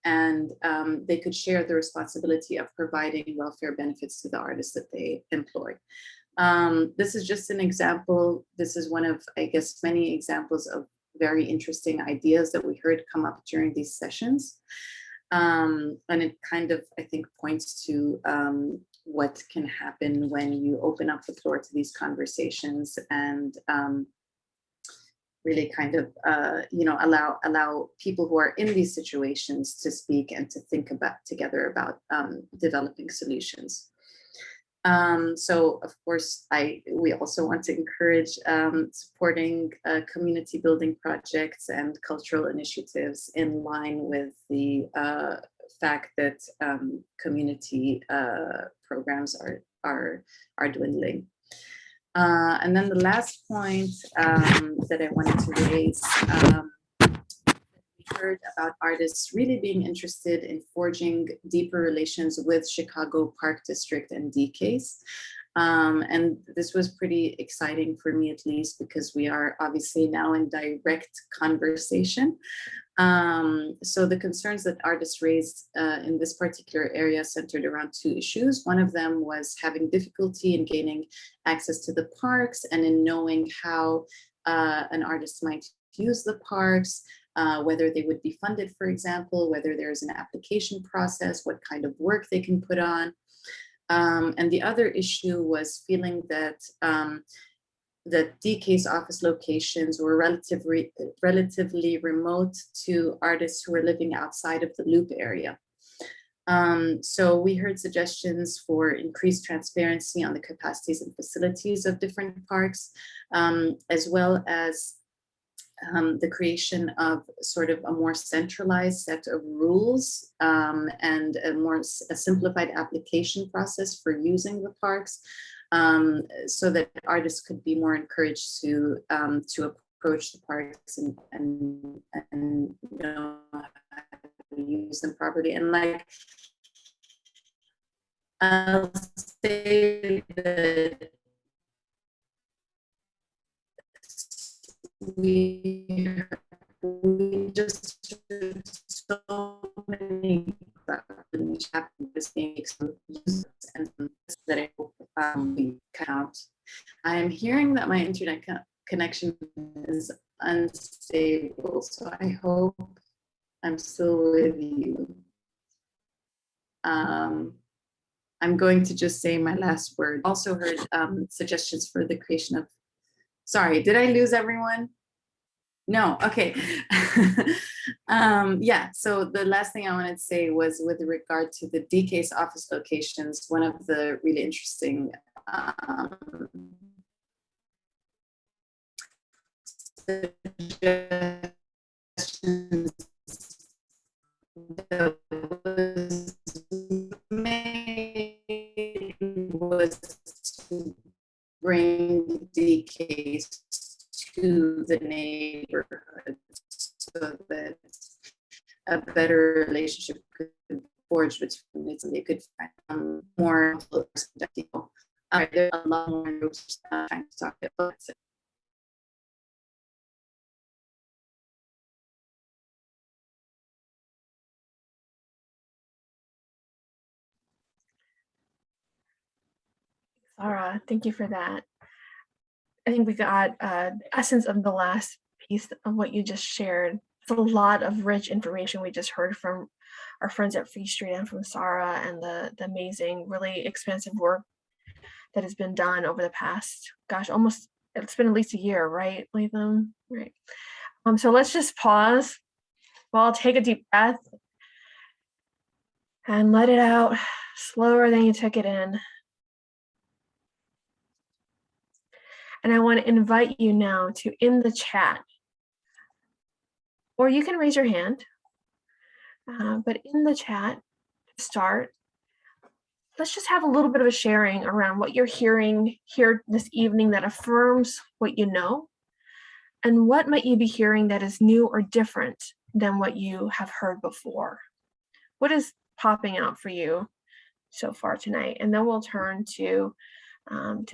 and they could share the responsibility of providing welfare benefits to the artists that they employ. This is just an example. This is one of, I guess, many examples of very interesting ideas that we heard come up during these sessions. And it kind of, I think, points to what can happen when you open up the floor to these conversations and really kind of, allow people who are in these situations to speak and to think together about developing solutions. So of course, we also want to encourage supporting community building projects and cultural initiatives in line with the fact that community programs are dwindling. And then the last point that I wanted to raise, we heard about artists really being interested in forging deeper relations with Chicago Park District and DCASE. And this was pretty exciting for me, at least, because we are obviously now in direct conversation. So the concerns that artists raised in this particular area centered around two issues. One of them was having difficulty in gaining access to the parks and in knowing how an artist might use the parks, whether they would be funded, for example, whether there's an application process, what kind of work they can put on. And the other issue was feeling that that DCASE office locations were relatively remote to artists who were living outside of the Loop area. So we heard suggestions for increased transparency on the capacities and facilities of different parks, as well as the creation of sort of a more centralized set of rules and a simplified application process for using the parks, so that artists could be more encouraged to approach the parks and know how to use them properly. And like, I'll say that we just heard so many chapters being used, and that I hope we count. I am hearing that my internet connection is unstable. So I hope I'm still with you. I'm going to just say my last word. Also heard suggestions for the creation of, sorry, did I lose everyone? No, okay. Yeah, so the last thing I wanted to say was with regard to the DCASE office locations, one of the really interesting suggestions that was made was to bring DCASE to the neighborhood so that a better relationship could be forged between it and they could find more people. There are a lot more groups trying to talk about it. Sara, thank you for that. I think we got the essence of the last piece of what you just shared. It's a lot of rich information we just heard from our friends at Free Street and from Sara, and the amazing, really expansive work that has been done over the past, gosh, almost, it's been at least a year, right, Latham? Right. So let's just pause. Well, take a deep breath and let it out slower than you took it in. And I want to invite you now to, in the chat, or you can raise your hand, but in the chat, to start, let's just have a little bit of a sharing around what you're hearing here this evening that affirms what you know, and what might you be hearing that is new or different than what you have heard before. What is popping out for you so far tonight? And then we'll turn to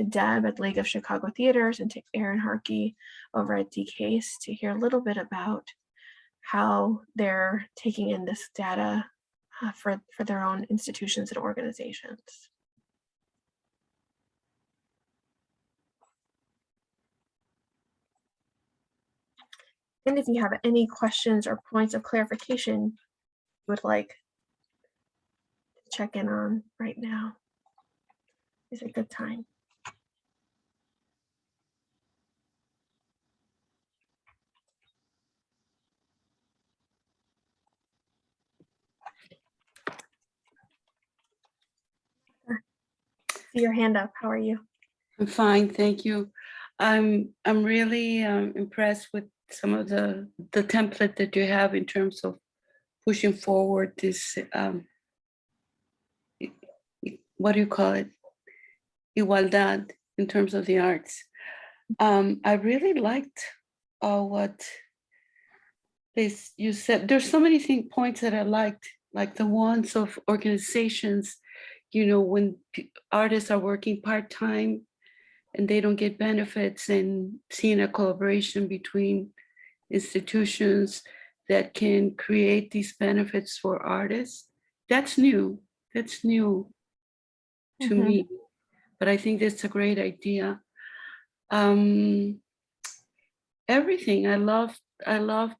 Deb at League of Chicago Theaters and to Erin Harkey over at DCASE to hear a little bit about how they're taking in this data for their own institutions and organizations. And if you have any questions or points of clarification you would like to check in on right now, is a good time. See your hand up. How are you? I'm fine, thank you. I'm really impressed with some of the template that you have in terms of pushing forward this what do you call it? Igualdad in terms of the arts. I really liked what you said. There's so many points that I liked, like the ones of organizations, you know, when artists are working part-time and they don't get benefits, and seeing a collaboration between institutions that can create these benefits for artists. That's new. That's new to me, but I think that's a great idea. Everything. I loved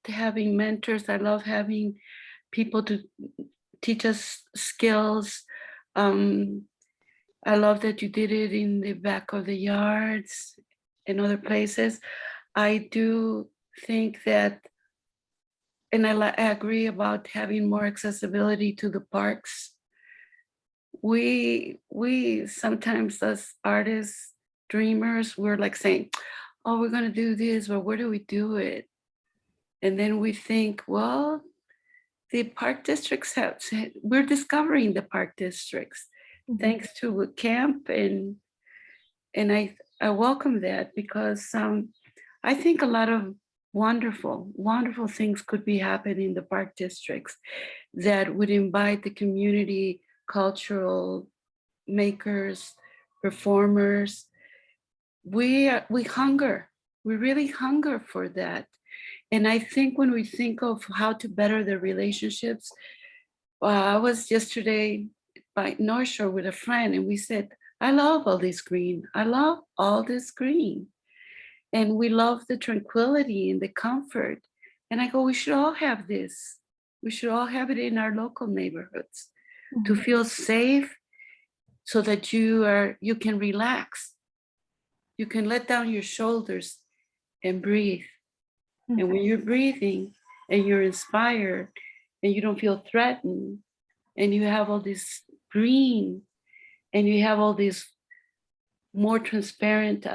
having mentors. I love having people to teach us skills. I love that you did it in the back of the yards and other places. I do think that, and I agree about having more accessibility to the parks. We sometimes, as artists, dreamers, we're like saying, oh, we're gonna do this, but where do we do it? And then we think, well, the park districts we're discovering the park districts. Thanks to camp, and I welcome that, because I think a lot of wonderful things could be happening in the park districts that would invite the community, cultural makers, performers. We hunger. We really hunger for that. And I think when we think of how to better the relationships, I was yesterday by North Shore with a friend, and we said, I love all this green. I love all this green. And we love the tranquility and the comfort. And I go, we should all have this. We should all have it in our local neighborhoods to feel safe, so that you can relax. You can let down your shoulders and breathe. And when you're breathing and you're inspired and you don't feel threatened, and you have all this green, and you have all these more transparent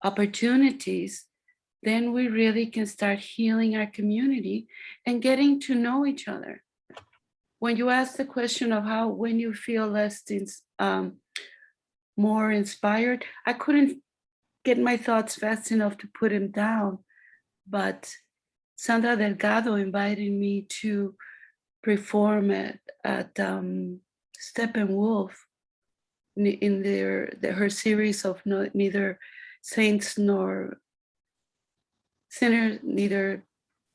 opportunities, then we really can start healing our community and getting to know each other. When you ask the question of how, when you feel more inspired, I couldn't get my thoughts fast enough to put them down, but Sandra Delgado invited me to perform at Steppenwolf in her series of neither saints nor sinners, neither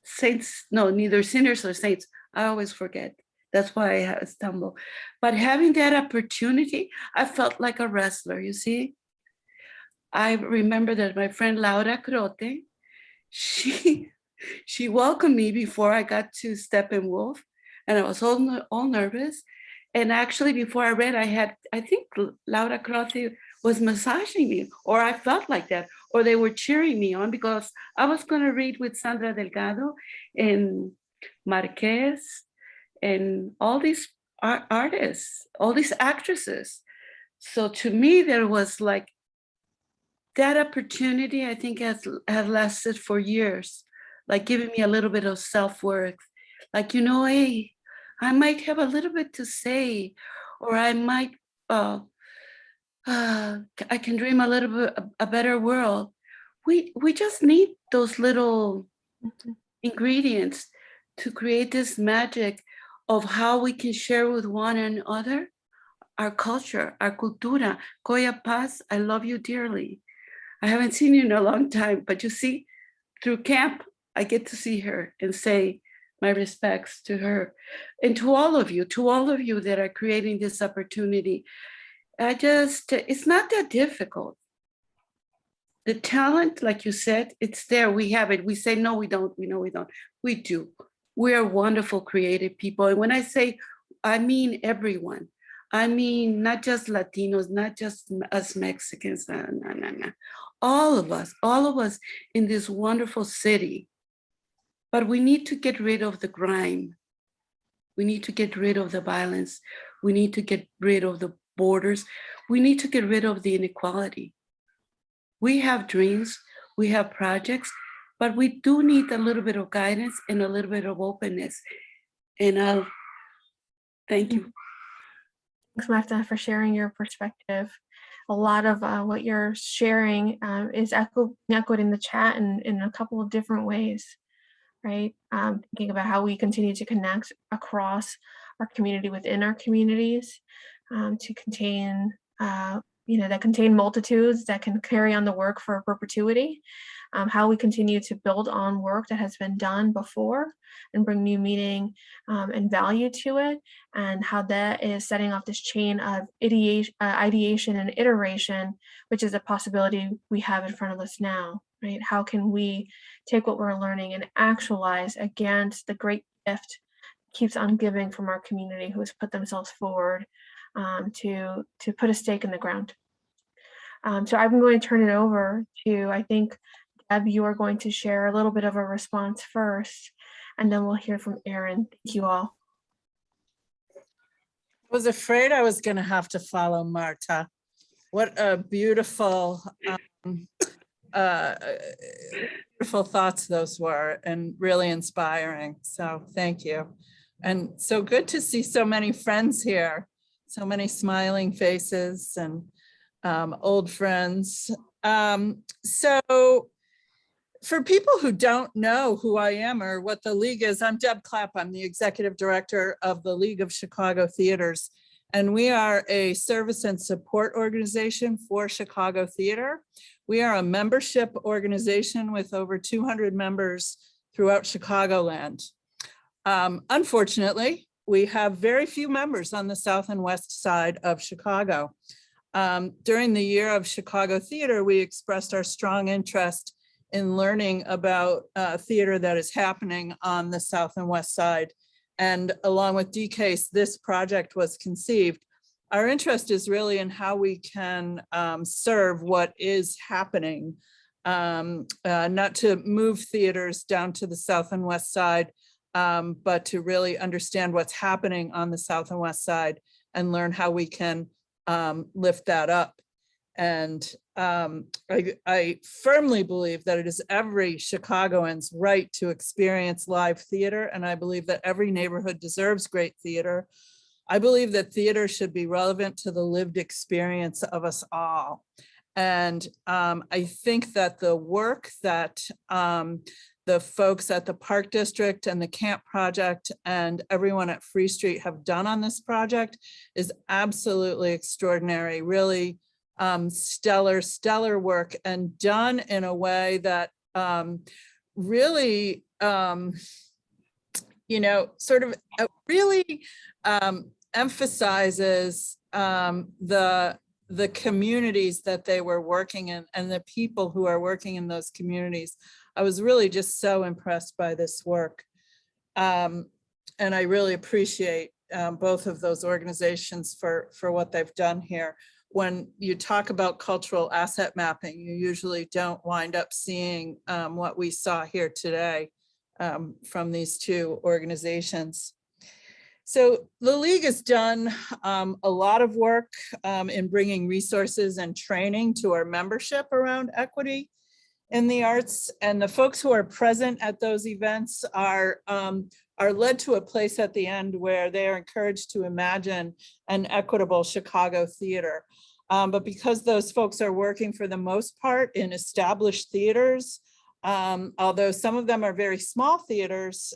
sinners or saints. I always forget. That's why I stumble. But having that opportunity, I felt like a wrestler, you see? I remember that my friend Laura Crote, she welcomed me before I got to Steppenwolf, and I was all nervous. And actually, before I read, I think Laura Crote was massaging me, or I felt like that, or they were cheering me on, because I was going to read with Sandra Delgado and Marquez and all these artists, all these actresses. So to me, there was like that opportunity, I think has lasted for years, like giving me a little bit of self-worth. Like, hey, I might have a little bit to say, or I might, I can dream a little bit a better world. We just need those little ingredients to create this magic of how we can share with one another our culture, our cultura. Coya Paz, I love you dearly. I haven't seen you in a long time, but you see, through camp, I get to see her and say my respects to her. And to all of you that are creating this opportunity. It's not that difficult. The talent, like you said, it's there, we have it. We say, no, we don't, we know we don't. We do. We are wonderful, creative people. And when I say, I mean everyone. I mean, not just Latinos, not just us Mexicans, all of us in this wonderful city. But we need to get rid of the grime. We need to get rid of the violence. We need to get rid of the borders. We need to get rid of the inequality. We have dreams, we have projects, but we do need a little bit of guidance and a little bit of openness. And I'll thank you. Thanks, Marta, for sharing your perspective. A lot of what you're sharing is echoed in the chat in a couple of different ways, right? Thinking about how we continue to connect across our community, within our communities, to contain, that contain multitudes, that can carry on the work for perpetuity. How we continue to build on work that has been done before and bring new meaning and value to it, and how that is setting off this chain of ideation and iteration, which is a possibility we have in front of us now, right? How can we take what we're learning and actualize against the great gift keeps on giving from our community, who has put themselves forward to put a stake in the ground. So I'm going to turn it over to, I think, Deb, you are going to share a little bit of a response first, and then we'll hear from Erin. Thank you all. I was afraid I was going to have to follow Marta. What a beautiful, beautiful thoughts those were, and really inspiring. So thank you. And so good to see so many friends here, so many smiling faces and old friends. So for people who don't know who I am or what the League is, I'm Deb Clapp. I'm the executive director of the League of Chicago Theaters. And we are a service and support organization for Chicago theater. We are a membership organization with over 200 members throughout Chicagoland. Unfortunately, we have very few members on the south and west side of Chicago. during the year of Chicago theater, we expressed our strong interest in learning about theater that is happening on the South and West Side. And along with DCASE, this project was conceived. Our interest is really in how we can serve what is happening, not to move theaters down to the South and West Side, but to really understand what's happening on the South and West Side and learn how we can lift that up. And I firmly believe that it is every Chicagoan's right to experience live theater. And I believe that every neighborhood deserves great theater. I believe that theater should be relevant to the lived experience of us all. And I think that the work that the folks at the Park District and the Camp Project and everyone at Free Street have done on this project is absolutely extraordinary, really stellar work, and done in a way that really, sort of really emphasizes the communities that they were working in and the people who are working in those communities. I was really just so impressed by this work. And I really appreciate both of those organizations for what they've done here. When you talk about cultural asset mapping, you usually don't wind up seeing what we saw here today from these two organizations. So the League has done a lot of work in bringing resources and training to our membership around equity in the arts, and the folks who are present at those events are led to a place at the end where they are encouraged to imagine an equitable Chicago theater. But because those folks are working for the most part in established theaters, although some of them are very small theaters,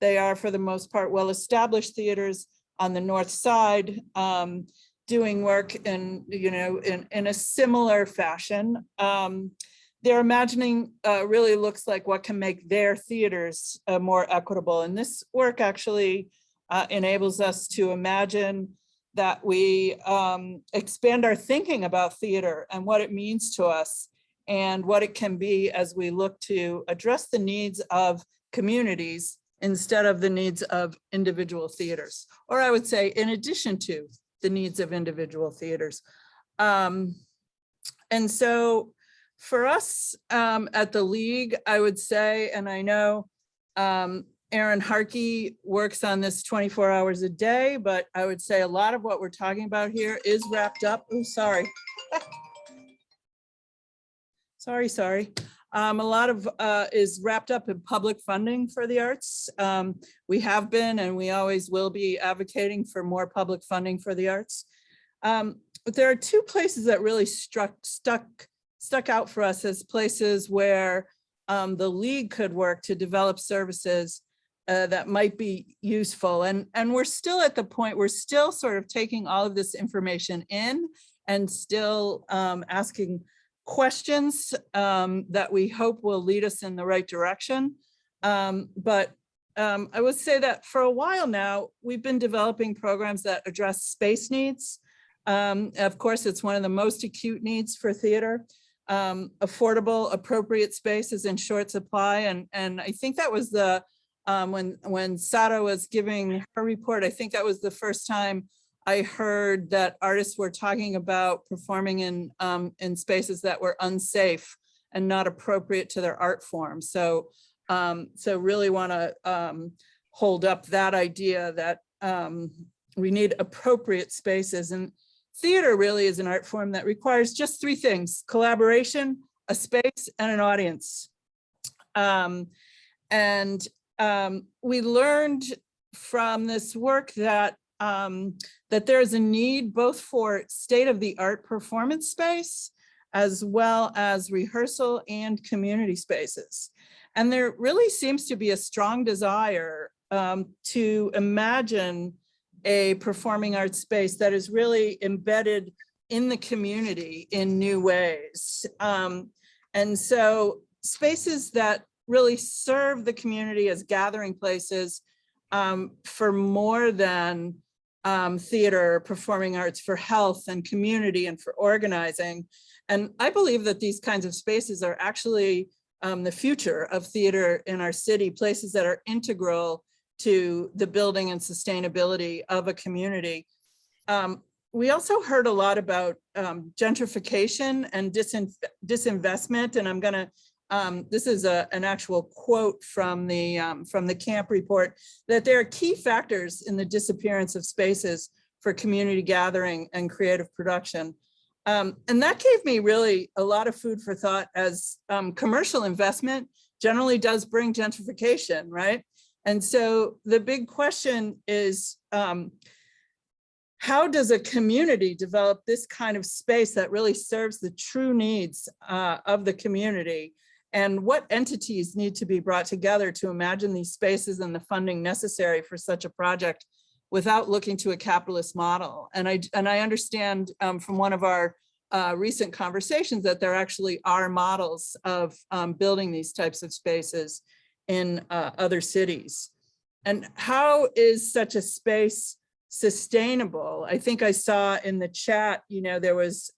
they are for the most part well-established theaters on the North Side, doing work in a similar fashion. Their imagining really looks like what can make their theaters more equitable. And this work actually enables us to imagine that we expand our thinking about theater and what it means to us and what it can be as we look to address the needs of communities instead of the needs of individual theaters, or I would say in addition to the needs of individual theaters. And so for us at the League, I would say, and I know Erin Harkey works on this 24 hours a day, but I would say a lot of what we're talking about here is wrapped up. Oh, sorry. Sorry. A lot of is wrapped up in public funding for the arts. We have been and we always will be advocating for more public funding for the arts. But there are two places that really stuck out for us as places where the League could work to develop services that might be useful. And we're still at the point, we're still sort of taking all of this information in and still asking questions that we hope will lead us in the right direction. But I would say that for a while now, we've been developing programs that address space needs. Of course, it's one of the most acute needs for theater. Affordable, appropriate space is in short supply. And I think that was the, when Sara was giving her report, I think that was the first time I heard that artists were talking about performing in spaces that were unsafe and not appropriate to their art form. So really want to hold up that idea that we need appropriate spaces, and theater really is an art form that requires just three things: collaboration, a space, and an audience. We learned from this work that that there is a need both for state-of-the-art performance space as well as rehearsal and community spaces. And there really seems to be a strong desire to imagine a performing arts space that is really embedded in the community in new ways. And so spaces that really serve the community as gathering places for more than theater, performing arts for health and community and for organizing. And I believe that these kinds of spaces are actually the future of theater in our city, places that are integral to the building and sustainability of a community. We also heard a lot about gentrification and disinvestment, and I'm gonna, this is an actual quote from the camp report, that there are key factors in the disappearance of spaces for community gathering and creative production. And that gave me really a lot of food for thought, as commercial investment generally does bring gentrification, right? And so the big question is, how does a community develop this kind of space that really serves the true needs of the community? And what entities need to be brought together to imagine these spaces and the funding necessary for such a project without looking to a capitalist model? And I understand from one of our recent conversations that there actually are models of building these types of spaces in other cities. And how is such a space sustainable? I think I saw in the chat, you know, there was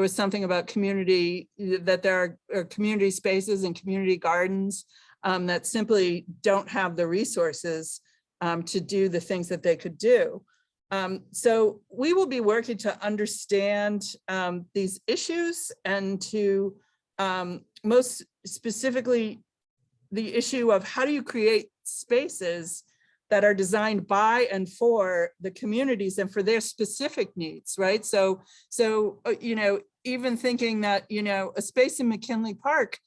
something about community, that there are community spaces and community gardens that simply don't have the resources to do the things that they could do. So we will be working to understand these issues, and to most specifically the issue of how do you create spaces that are designed by and for the communities and for their specific needs, right? So you know, even thinking that, you know, a space in McKinley Park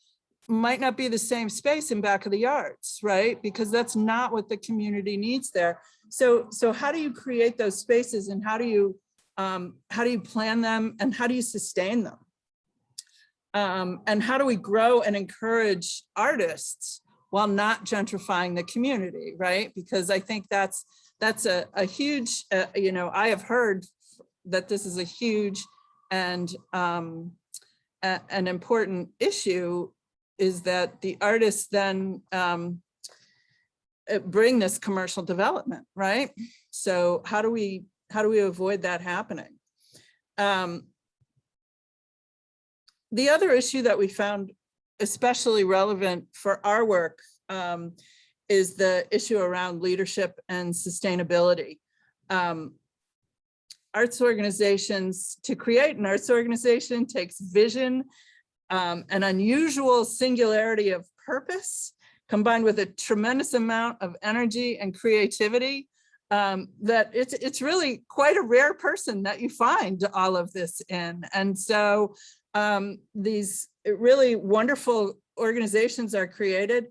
might not be the same space in back of the yards, right? Because that's not what the community needs there. So how do you create those spaces, and how do you plan them, and how do you sustain them? And how do we grow and encourage artists while not gentrifying the community, right? Because I think that's a huge, you know, I have heard that this is a huge and an important issue, is that the artists then bring this commercial development, right? So how do we avoid that happening? The other issue that we found especially relevant for our work is the issue around leadership and sustainability. Arts organizations, to create an arts organization takes vision, an unusual singularity of purpose, combined with a tremendous amount of energy and creativity, that it's really quite a rare person that you find all of this in. And so these really wonderful organizations are created,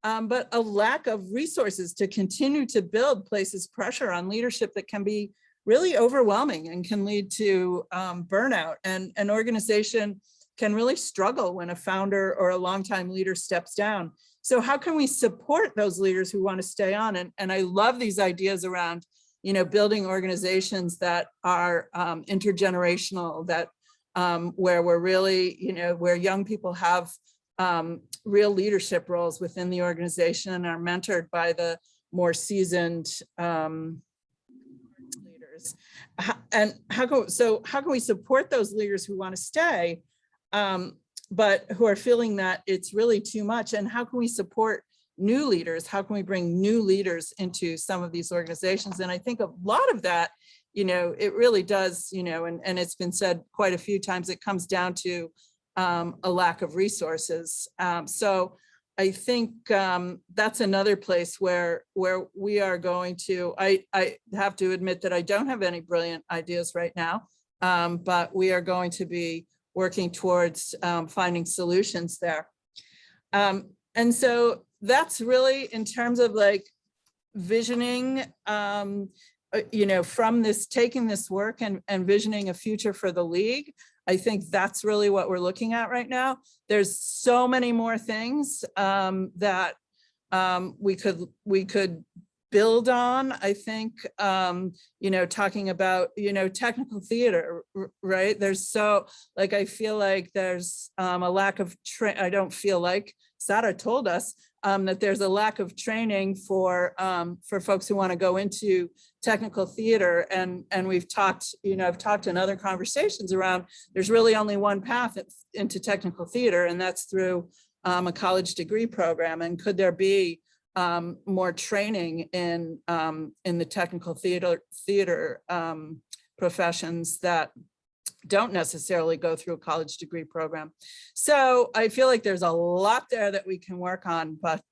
but a lack of resources to continue to build places pressure on leadership that can be really overwhelming and can lead to burnout. And an organization can really struggle when a founder or a longtime leader steps down. So how can we support those leaders who want to stay on? And I love these ideas around, you know, building organizations that are intergenerational, that where we're really, you know, where young people have real leadership roles within the organization and are mentored by the more seasoned leaders. And how can we support those leaders who want to stay, but who are feeling that it's really too much? And how can we support new leaders? How can we bring new leaders into some of these organizations? And I think a lot of that, you know, it really does, you know, and it's been said quite a few times, it comes down to a lack of resources. So I think that's another place where we are going to, I have to admit that I don't have any brilliant ideas right now, but we are going to be working towards finding solutions there. And so that's really in terms of like visioning, you know, from this, taking this work and visioning a future for the League. I think that's really what we're looking at right now. There's so many more things that we could build on, I think, talking about, technical theater, right? There's so, like, I feel like there's a lack of, I don't feel like, Sara told us that there's a lack of training for folks who want to go into technical theater. And we've talked, I've talked in other conversations around, there's really only one path into technical theater, and that's through a college degree program. And could there be more training in the technical theater professions that don't necessarily go through a college degree program? So I feel like there's a lot there that we can work on, but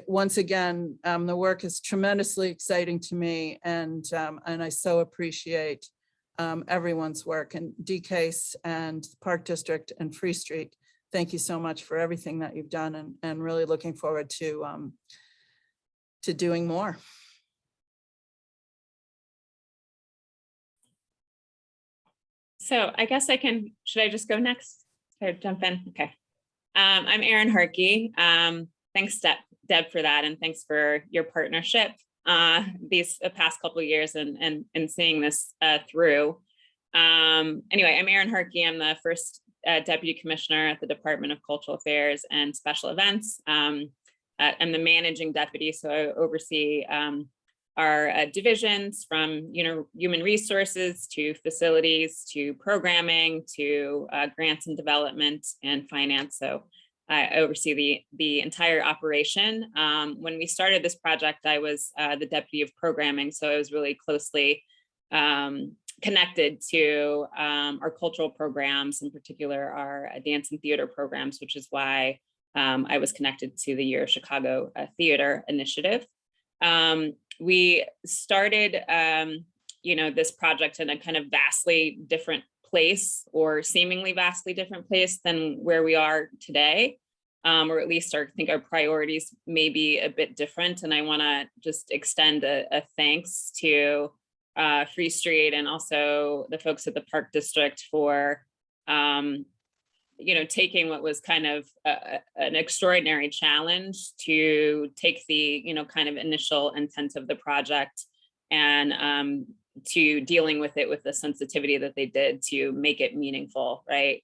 once again, the work is tremendously exciting to me, and I so appreciate everyone's work, and DCASE and Park District and Free Street. Thank you so much for everything that you've done, and really looking forward to doing more. So I guess should I just go next? Should I jump in? Okay. I'm Erin Harkey. Thanks, Deb, for that, and thanks for your partnership these past couple of years and seeing this through. Anyway, I'm Erin Harkey. I'm the first Deputy Commissioner at the Department of Cultural Affairs and Special Events. I'm the managing deputy, so I oversee our divisions from human resources to facilities to programming to grants and development and finance. So I oversee the entire operation. When we started this project, I was the deputy of programming, so I was really closely connected to our cultural programs, in particular our dance and theater programs, which is why I was connected to the Year of Chicago Theater Initiative. We started, this project in a kind of vastly different place, or seemingly vastly different place than where we are today, or at least I think our priorities may be a bit different. And I want to just extend a thanks to Free Street and also the folks at the Park District for, taking what was kind of an extraordinary challenge to take the, kind of initial intent of the project and to dealing with it with the sensitivity that they did to make it meaningful, right?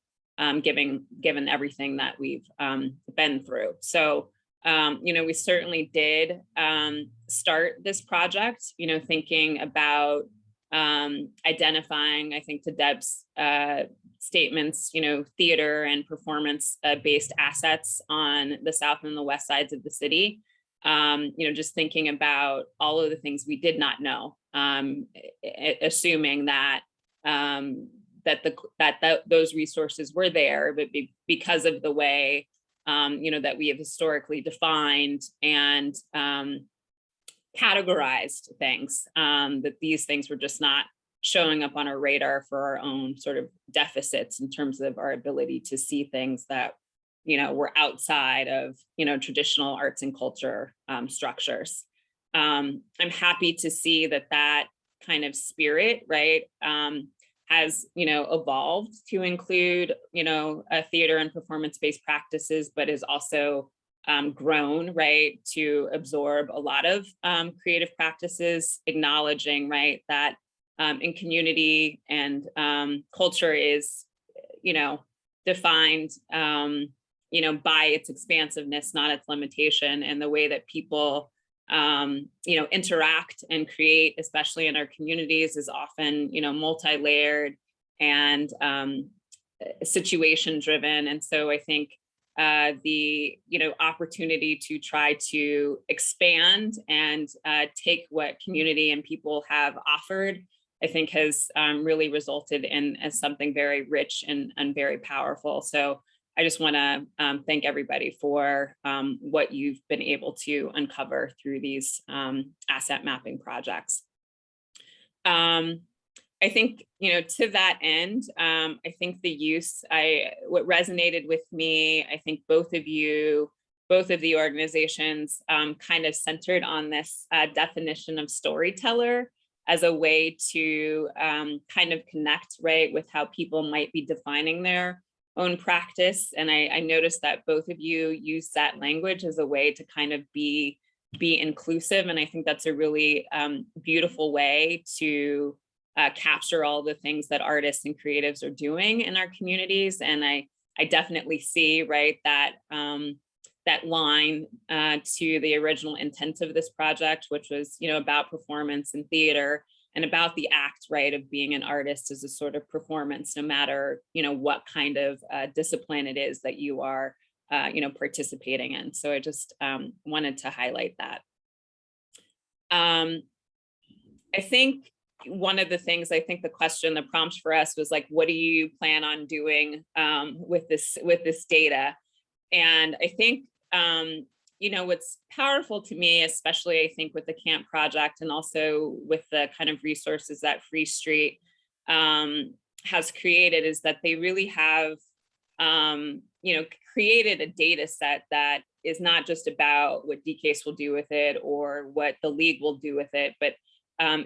Given everything that we've been through. So, we certainly did start this project, thinking about identifying, I think, to Deb's statements, theater and performance based assets on the south and the west sides of the city. Just thinking about all of the things we did not know, assuming that those resources were there, but because of the way that we have historically defined and categorized things, that these things were just not showing up on our radar for our own sort of deficits in terms of our ability to see things that, were outside of, traditional arts and culture structures. I'm happy to see that kind of spirit, right, has, evolved to include, theater and performance-based practices, but is also grown, right, to absorb a lot of creative practices, acknowledging, right, that in community and culture is, defined, by its expansiveness, not its limitation, and the way that people, interact and create, especially in our communities, is often, multi-layered and situation driven. And so I think the opportunity to try to expand and take what community and people have offered, I think has really resulted in as something very rich and very powerful. So I just want to thank everybody for what you've been able to uncover through these asset mapping projects. I think, to that end, I think the use, what resonated with me, I think both of the organizations kind of centered on this definition of storyteller as a way to kind of connect, right, with how people might be defining their own practice. And I noticed that both of you use that language as a way to kind of be be inclusive. And I think that's a really beautiful way to capture all the things that artists and creatives are doing in our communities. And I definitely see, right, that that line to the original intent of this project, which was, about performance and theater, and about the act, right, of being an artist as a sort of performance, no matter, what kind of discipline it is that you are, participating in. So I just wanted to highlight that. I think one of the things, the question, the prompt for us was like, what do you plan on doing with this data? And I think, what's powerful to me, especially I think with the CAMP project and also with the kind of resources that Free Street has created, is that they really have, created a data set that is not just about what DCASE will do with it or what the league will do with it, but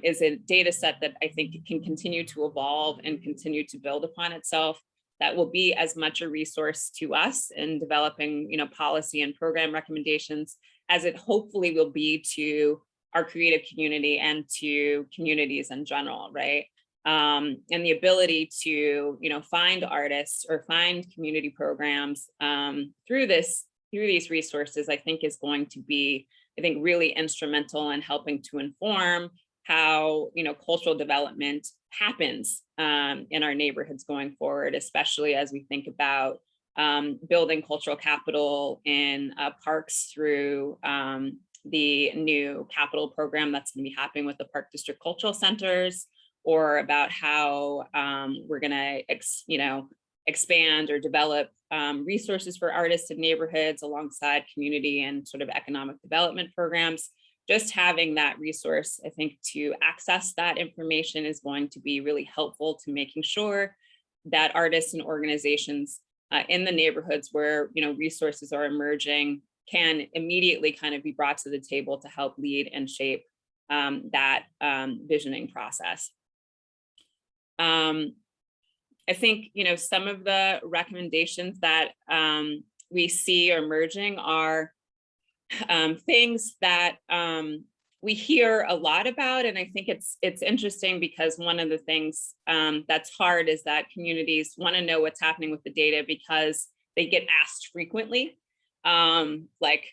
is a data set that I think can continue to evolve and continue to build upon itself, that will be as much a resource to us in developing, policy and program recommendations as it hopefully will be to our creative community and to communities in general, right? And the ability to, find artists or find community programs through these resources, I think is going to be, really instrumental in helping to inform how, cultural development happens in our neighborhoods going forward, especially as we think about building cultural capital in parks through the new capital program that's going to be happening with the Park District Cultural Centers, or about how we're going to, expand or develop resources for artists in neighborhoods alongside community and sort of economic development programs. Just having that resource, I think, to access that information is going to be really helpful to making sure that artists and organizations in the neighborhoods where, resources are emerging can immediately kind of be brought to the table to help lead and shape that visioning process. I think, some of the recommendations that we see emerging are things that we hear a lot about. And I think it's interesting because one of the things that's hard is that communities want to know what's happening with the data because they get asked frequently, like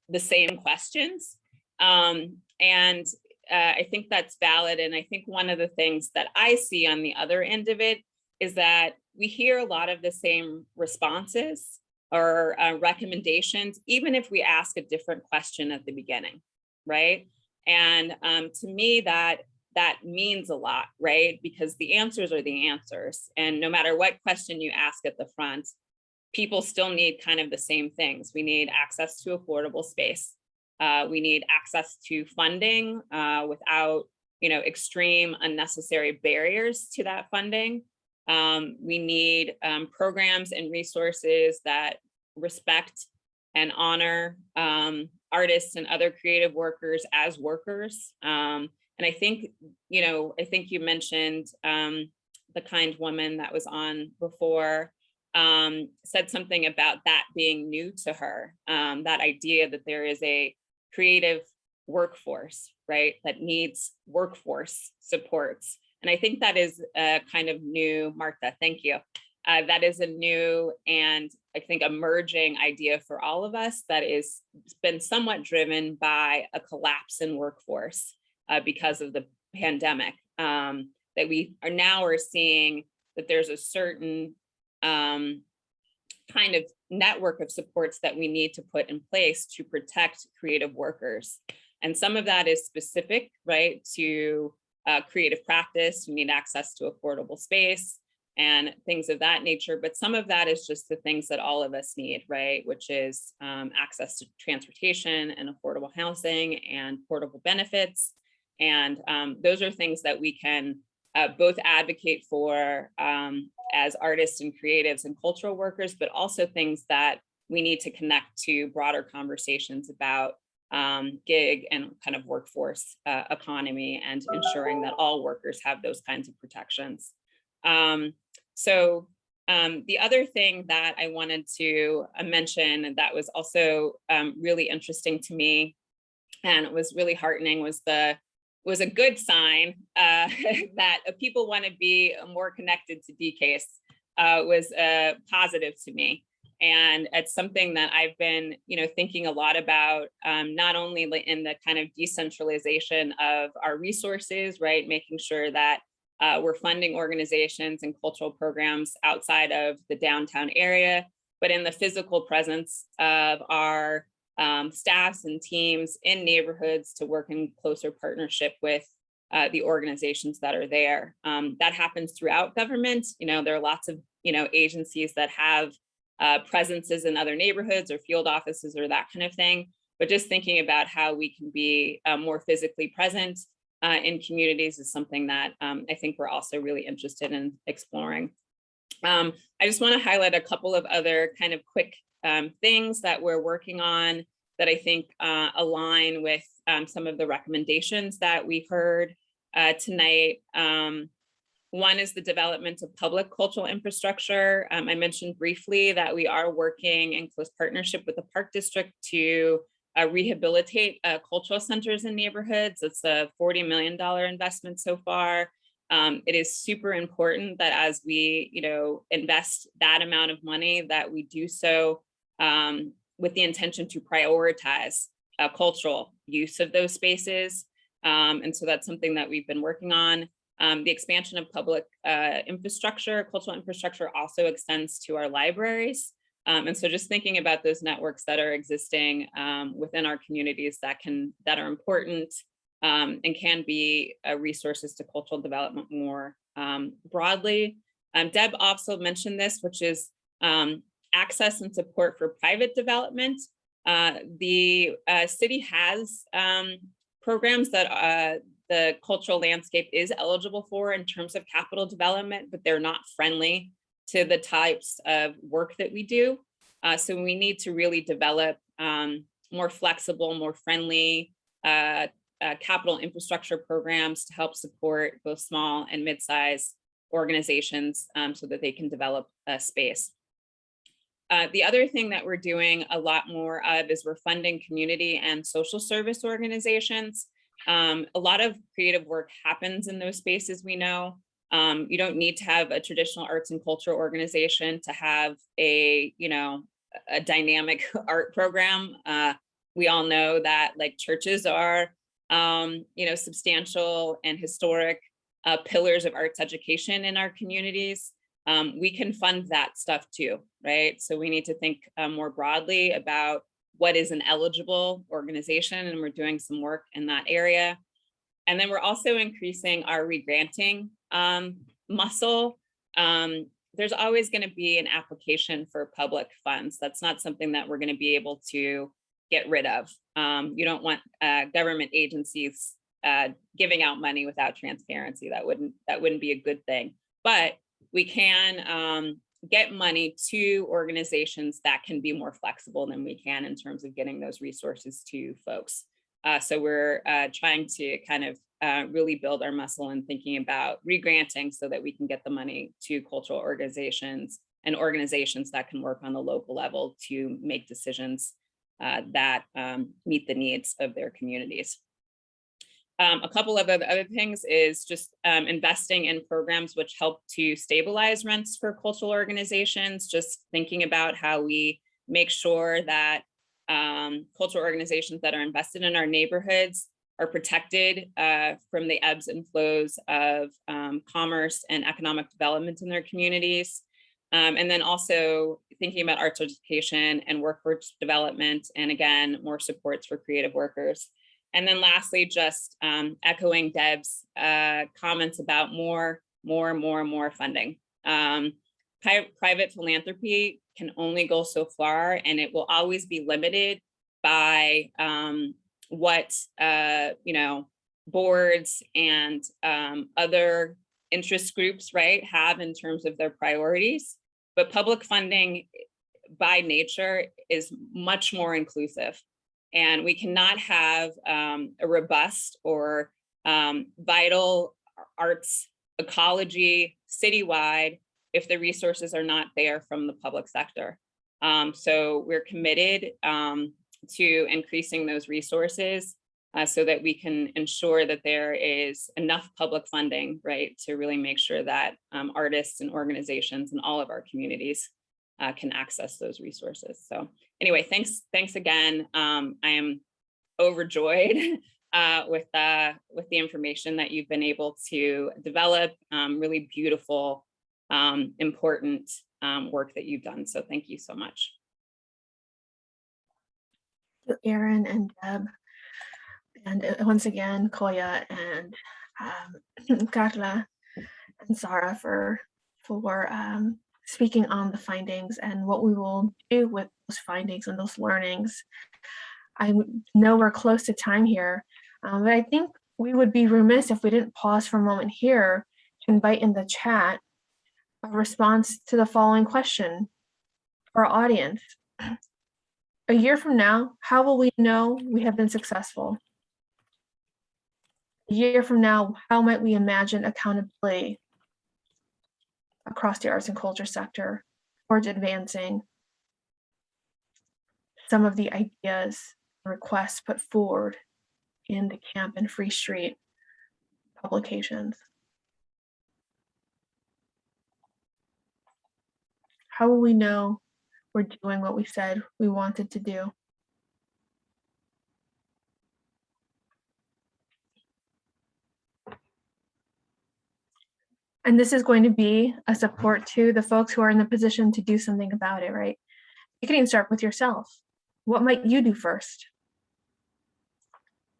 the same questions. And I think that's valid. And I think one of the things that I see on the other end of it is that we hear a lot of the same responses or recommendations, even if we ask a different question at the beginning, right? And to me, that means a lot, right? Because the answers are the answers. And no matter what question you ask at the front, people still need kind of the same things. We need access to affordable space. We need access to funding without, extreme unnecessary barriers to that funding. We need programs and resources that respect and honor artists and other creative workers as workers. And I think, you mentioned the kind woman that was on before said something about that being new to her, that idea that there is a creative workforce, right, that needs workforce supports. And I think that is a kind of new, Martha, thank you. That is a new and I think emerging idea for all of us that is been somewhat driven by a collapse in workforce because of the pandemic. That we are now seeing that there's a certain kind of network of supports that we need to put in place to protect creative workers. And some of that is specific, right, to creative practice. You need access to affordable space and things of that nature. But some of that is just the things that all of us need, right, which is access to transportation and affordable housing and portable benefits. And those are things that we can both advocate for as artists and creatives and cultural workers, but also things that we need to connect to broader conversations about gig and kind of workforce economy and ensuring that all workers have those kinds of protections. So the other thing that I wanted to mention, and that was also really interesting to me, and it was really heartening, was a good sign that people want to be more connected to DCASE, was positive to me. And it's something that I've been, thinking a lot about, not only in the kind of decentralization of our resources, right? Making sure that we're funding organizations and cultural programs outside of the downtown area, but in the physical presence of our staffs and teams in neighborhoods to work in closer partnership with the organizations that are there. That happens throughout government. There are lots of, agencies that have presences in other neighborhoods or field offices or that kind of thing. But just thinking about how we can be more physically present in communities is something that I think we're also really interested in exploring. I just want to highlight a couple of other kind of quick things that we're working on that I think align with some of the recommendations that we heard tonight. One is the development of public cultural infrastructure. I mentioned briefly that we are working in close partnership with the Park District to rehabilitate cultural centers in neighborhoods. It's a $40 million investment so far. It is super important that as we, invest that amount of money, that we do so with the intention to prioritize cultural use of those spaces. And so that's something that we've been working on. The expansion of public infrastructure, cultural infrastructure, also extends to our libraries. And so just thinking about those networks that are existing within our communities that are important and can be resources to cultural development more broadly. Deb also mentioned this, which is access and support for private development. The city has programs that the cultural landscape is eligible for in terms of capital development, but they're not friendly to the types of work that we do. So we need to really develop more flexible, more friendly capital infrastructure programs to help support both small and mid-sized organizations so that they can develop a space. The other thing that we're doing a lot more of is we're funding community and social service organizations. A lot of creative work happens in those spaces, we know. You don't need to have a traditional arts and culture organization to have a dynamic art program. We all know that churches are, substantial and historic pillars of arts education in our communities. We can fund that stuff too, right? So we need to think more broadly about what is an eligible organization, and we're doing some work in that area. And then we're also increasing our regranting muscle. There's always going to be an application for public funds. That's not something that we're going to be able to get rid of. You don't want government agencies giving out money without transparency. That wouldn't be a good thing. But we can get money to organizations that can be more flexible than we can in terms of getting those resources to folks. So we're trying to kind of really build our muscle in thinking about regranting so that we can get the money to cultural organizations and organizations that can work on the local level to make decisions that meet the needs of their communities. A couple of other things is just investing in programs which help to stabilize rents for cultural organizations, just thinking about how we make sure that cultural organizations that are invested in our neighborhoods are protected from the ebbs and flows of commerce and economic development in their communities. And then also thinking about arts education and workforce development, and again, more supports for creative workers. And then lastly, just echoing Deb's comments about more funding. Private philanthropy can only go so far, and it will always be limited by what boards and other interest groups, right, have in terms of their priorities. But public funding by nature is much more inclusive. And we cannot have a robust or vital arts ecology citywide if the resources are not there from the public sector. So we're committed to increasing those resources so that we can ensure that there is enough public funding, right, to really make sure that artists and organizations in all of our communities can access those resources. So anyway, thanks again. I am overjoyed with the information that you've been able to develop. Really beautiful, important work that you've done. So thank you so much. Thank you, Erin and Deb. And once again, Coya and Karla and Sara for speaking on the findings and what we will do with those findings and those learnings. I know we're close to time here, but I think we would be remiss if we didn't pause for a moment here to invite in the chat a response to the following question for our audience. A year from now, how will we know we have been successful? A year from now, how might we imagine accountability across the arts and culture sector towards advancing some of the ideas and requests put forward in the Camp and Free Street publications? How will we know we're doing what we said we wanted to do? And this is going to be a support to the folks who are in the position to do something about it, right? You can even start with yourself. What might you do first?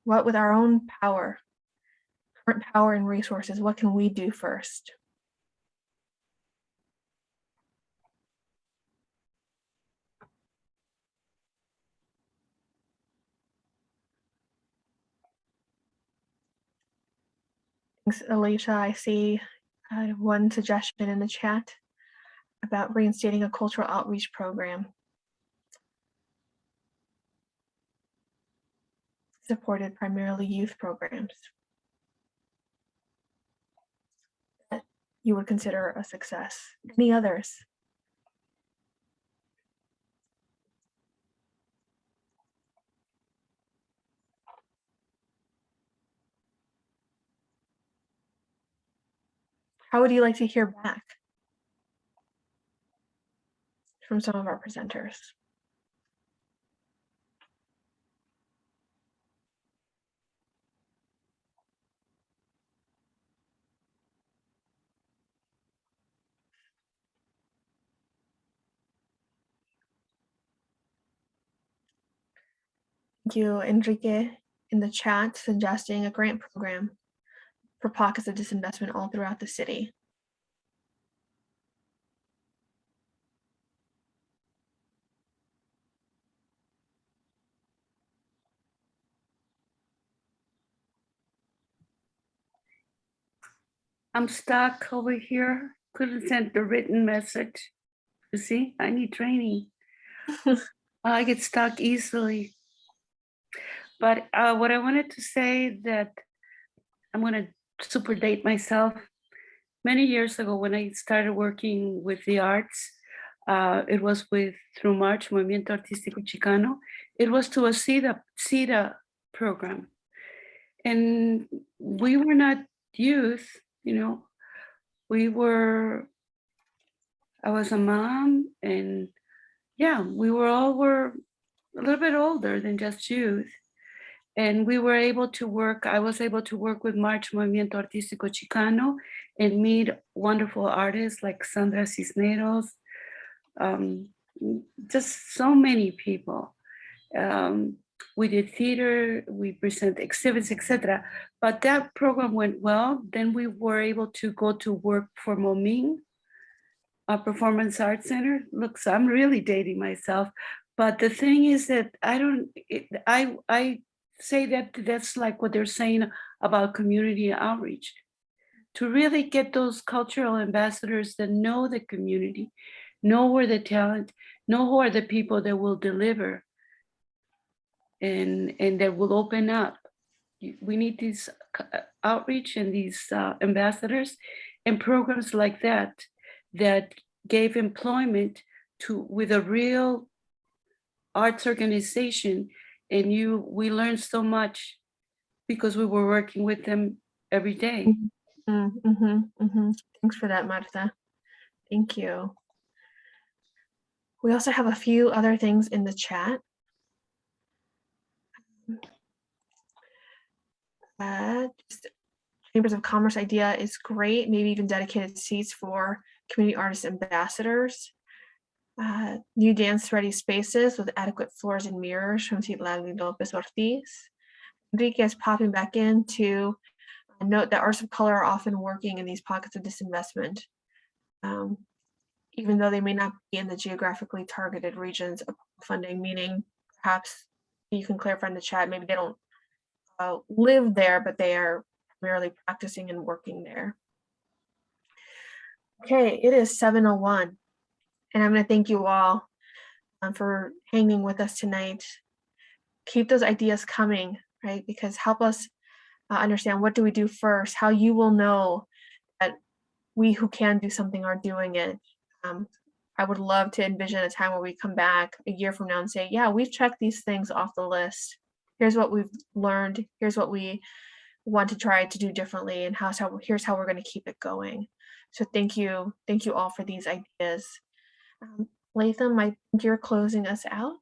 What with our own power, current power and resources, what can we do first? Thanks, Alicia. I see one suggestion in the chat about reinstating a cultural outreach program supported primarily youth programs that you would consider a success. Any others? How would you like to hear back from some of our presenters? Thank you, Enrique, in the chat, suggesting a grant program for pockets of disinvestment all throughout the city. I'm stuck over here. Couldn't send the written message. You see, I need training. I get stuck easily. But what I wanted to say that I'm going to super date myself. Many years ago, when I started working with the arts, it was through March, Movimiento Artístico Chicano. It was to a CEDA program. And we were not youth, you know, I was a mom, and yeah, we were a little bit older than just youth. And we were able to work, I was able to work with March Movimiento Artístico Chicano and meet wonderful artists like Sandra Cisneros, just so many people. We did theater, we present exhibits, etc. But that program went well. Then we were able to go to work for Moming, a performance arts center. Look, so I'm really dating myself. But the thing is that I say that that's like what they're saying about community outreach. To really get those cultural ambassadors that know the community, know where the talent, know who are the people that will deliver and that will open up. We need these outreach and these ambassadors and programs like that gave employment with a real arts organization. And we learned so much because we were working with them every day. Thanks for that, Marta. Thank you. We also have a few other things in the chat. Just Chambers of Commerce idea is great. Maybe even dedicated seats for community artist ambassadors. New dance-ready spaces with adequate floors and mirrors from Citlali Lopez Ortiz. Enrique is popping back in to note that artists of color are often working in these pockets of disinvestment, even though they may not be in the geographically targeted regions of funding, meaning perhaps you can clarify in the chat, maybe they don't live there, but they are primarily practicing and working there. Okay, it is 7:01, and I'm going to thank you all for hanging with us tonight. Keep those ideas coming, right? Because help us understand, what do we do first? How you will know that we who can do something are doing it. I would love to envision a time where we come back a year from now and say, yeah, we've checked these things off the list. Here's what we've learned. Here's what we want to try to do differently, and here's how we're going to keep it going. So thank you all for these ideas. Latham, I think you're closing us out.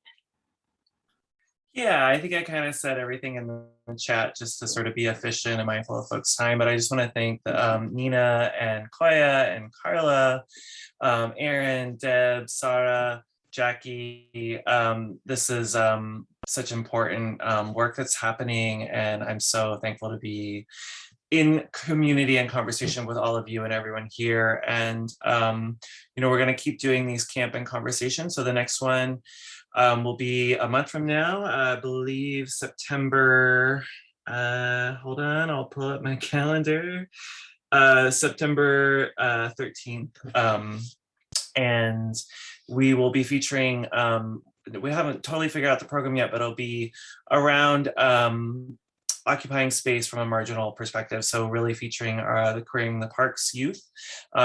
Yeah, I think I kind of said everything in the chat just to sort of be efficient and mindful of folks' time. But I just want to thank Nina and Coya and Karla, Erin, Deb, Sara, Jackie. This is such important work that's happening, and I'm so thankful to be in community and conversation with all of you and everyone here. And you know, we're going to keep doing these camp and conversations. So the next one will be a month from now, I believe September, hold on, I'll pull up my calendar, September 13th. And we will be featuring, we haven't totally figured out the program yet, but it'll be around occupying space from a marginal perspective. So really featuring the Queering the Parks youth.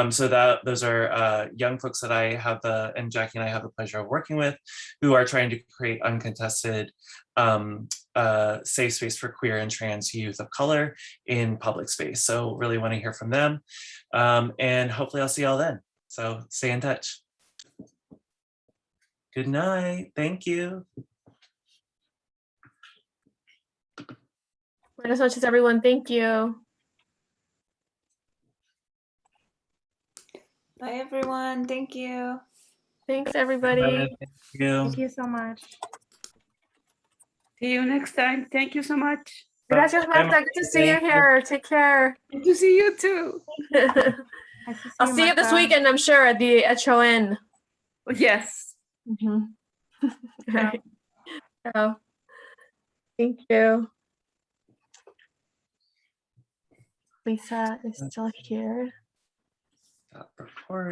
So those are young folks that I have and Jackie and I have the pleasure of working with, who are trying to create uncontested safe space for queer and trans youth of color in public space. So really want to hear from them. And hopefully I'll see y'all then. So stay in touch. Good night. Thank you. Buenas noches, everyone. Thank you. Bye, everyone. Thank you. Thanks, everybody. Thank you. Thank you so much. See you next time. Thank you so much. Gracias, Marta. Good to see you here. Take care. Good to see you too. Nice to see I'll see you this Martha. weekend, I'm sure, at the HON. Yes. Right. Oh, thank you. Lisa is still here. Stop recording.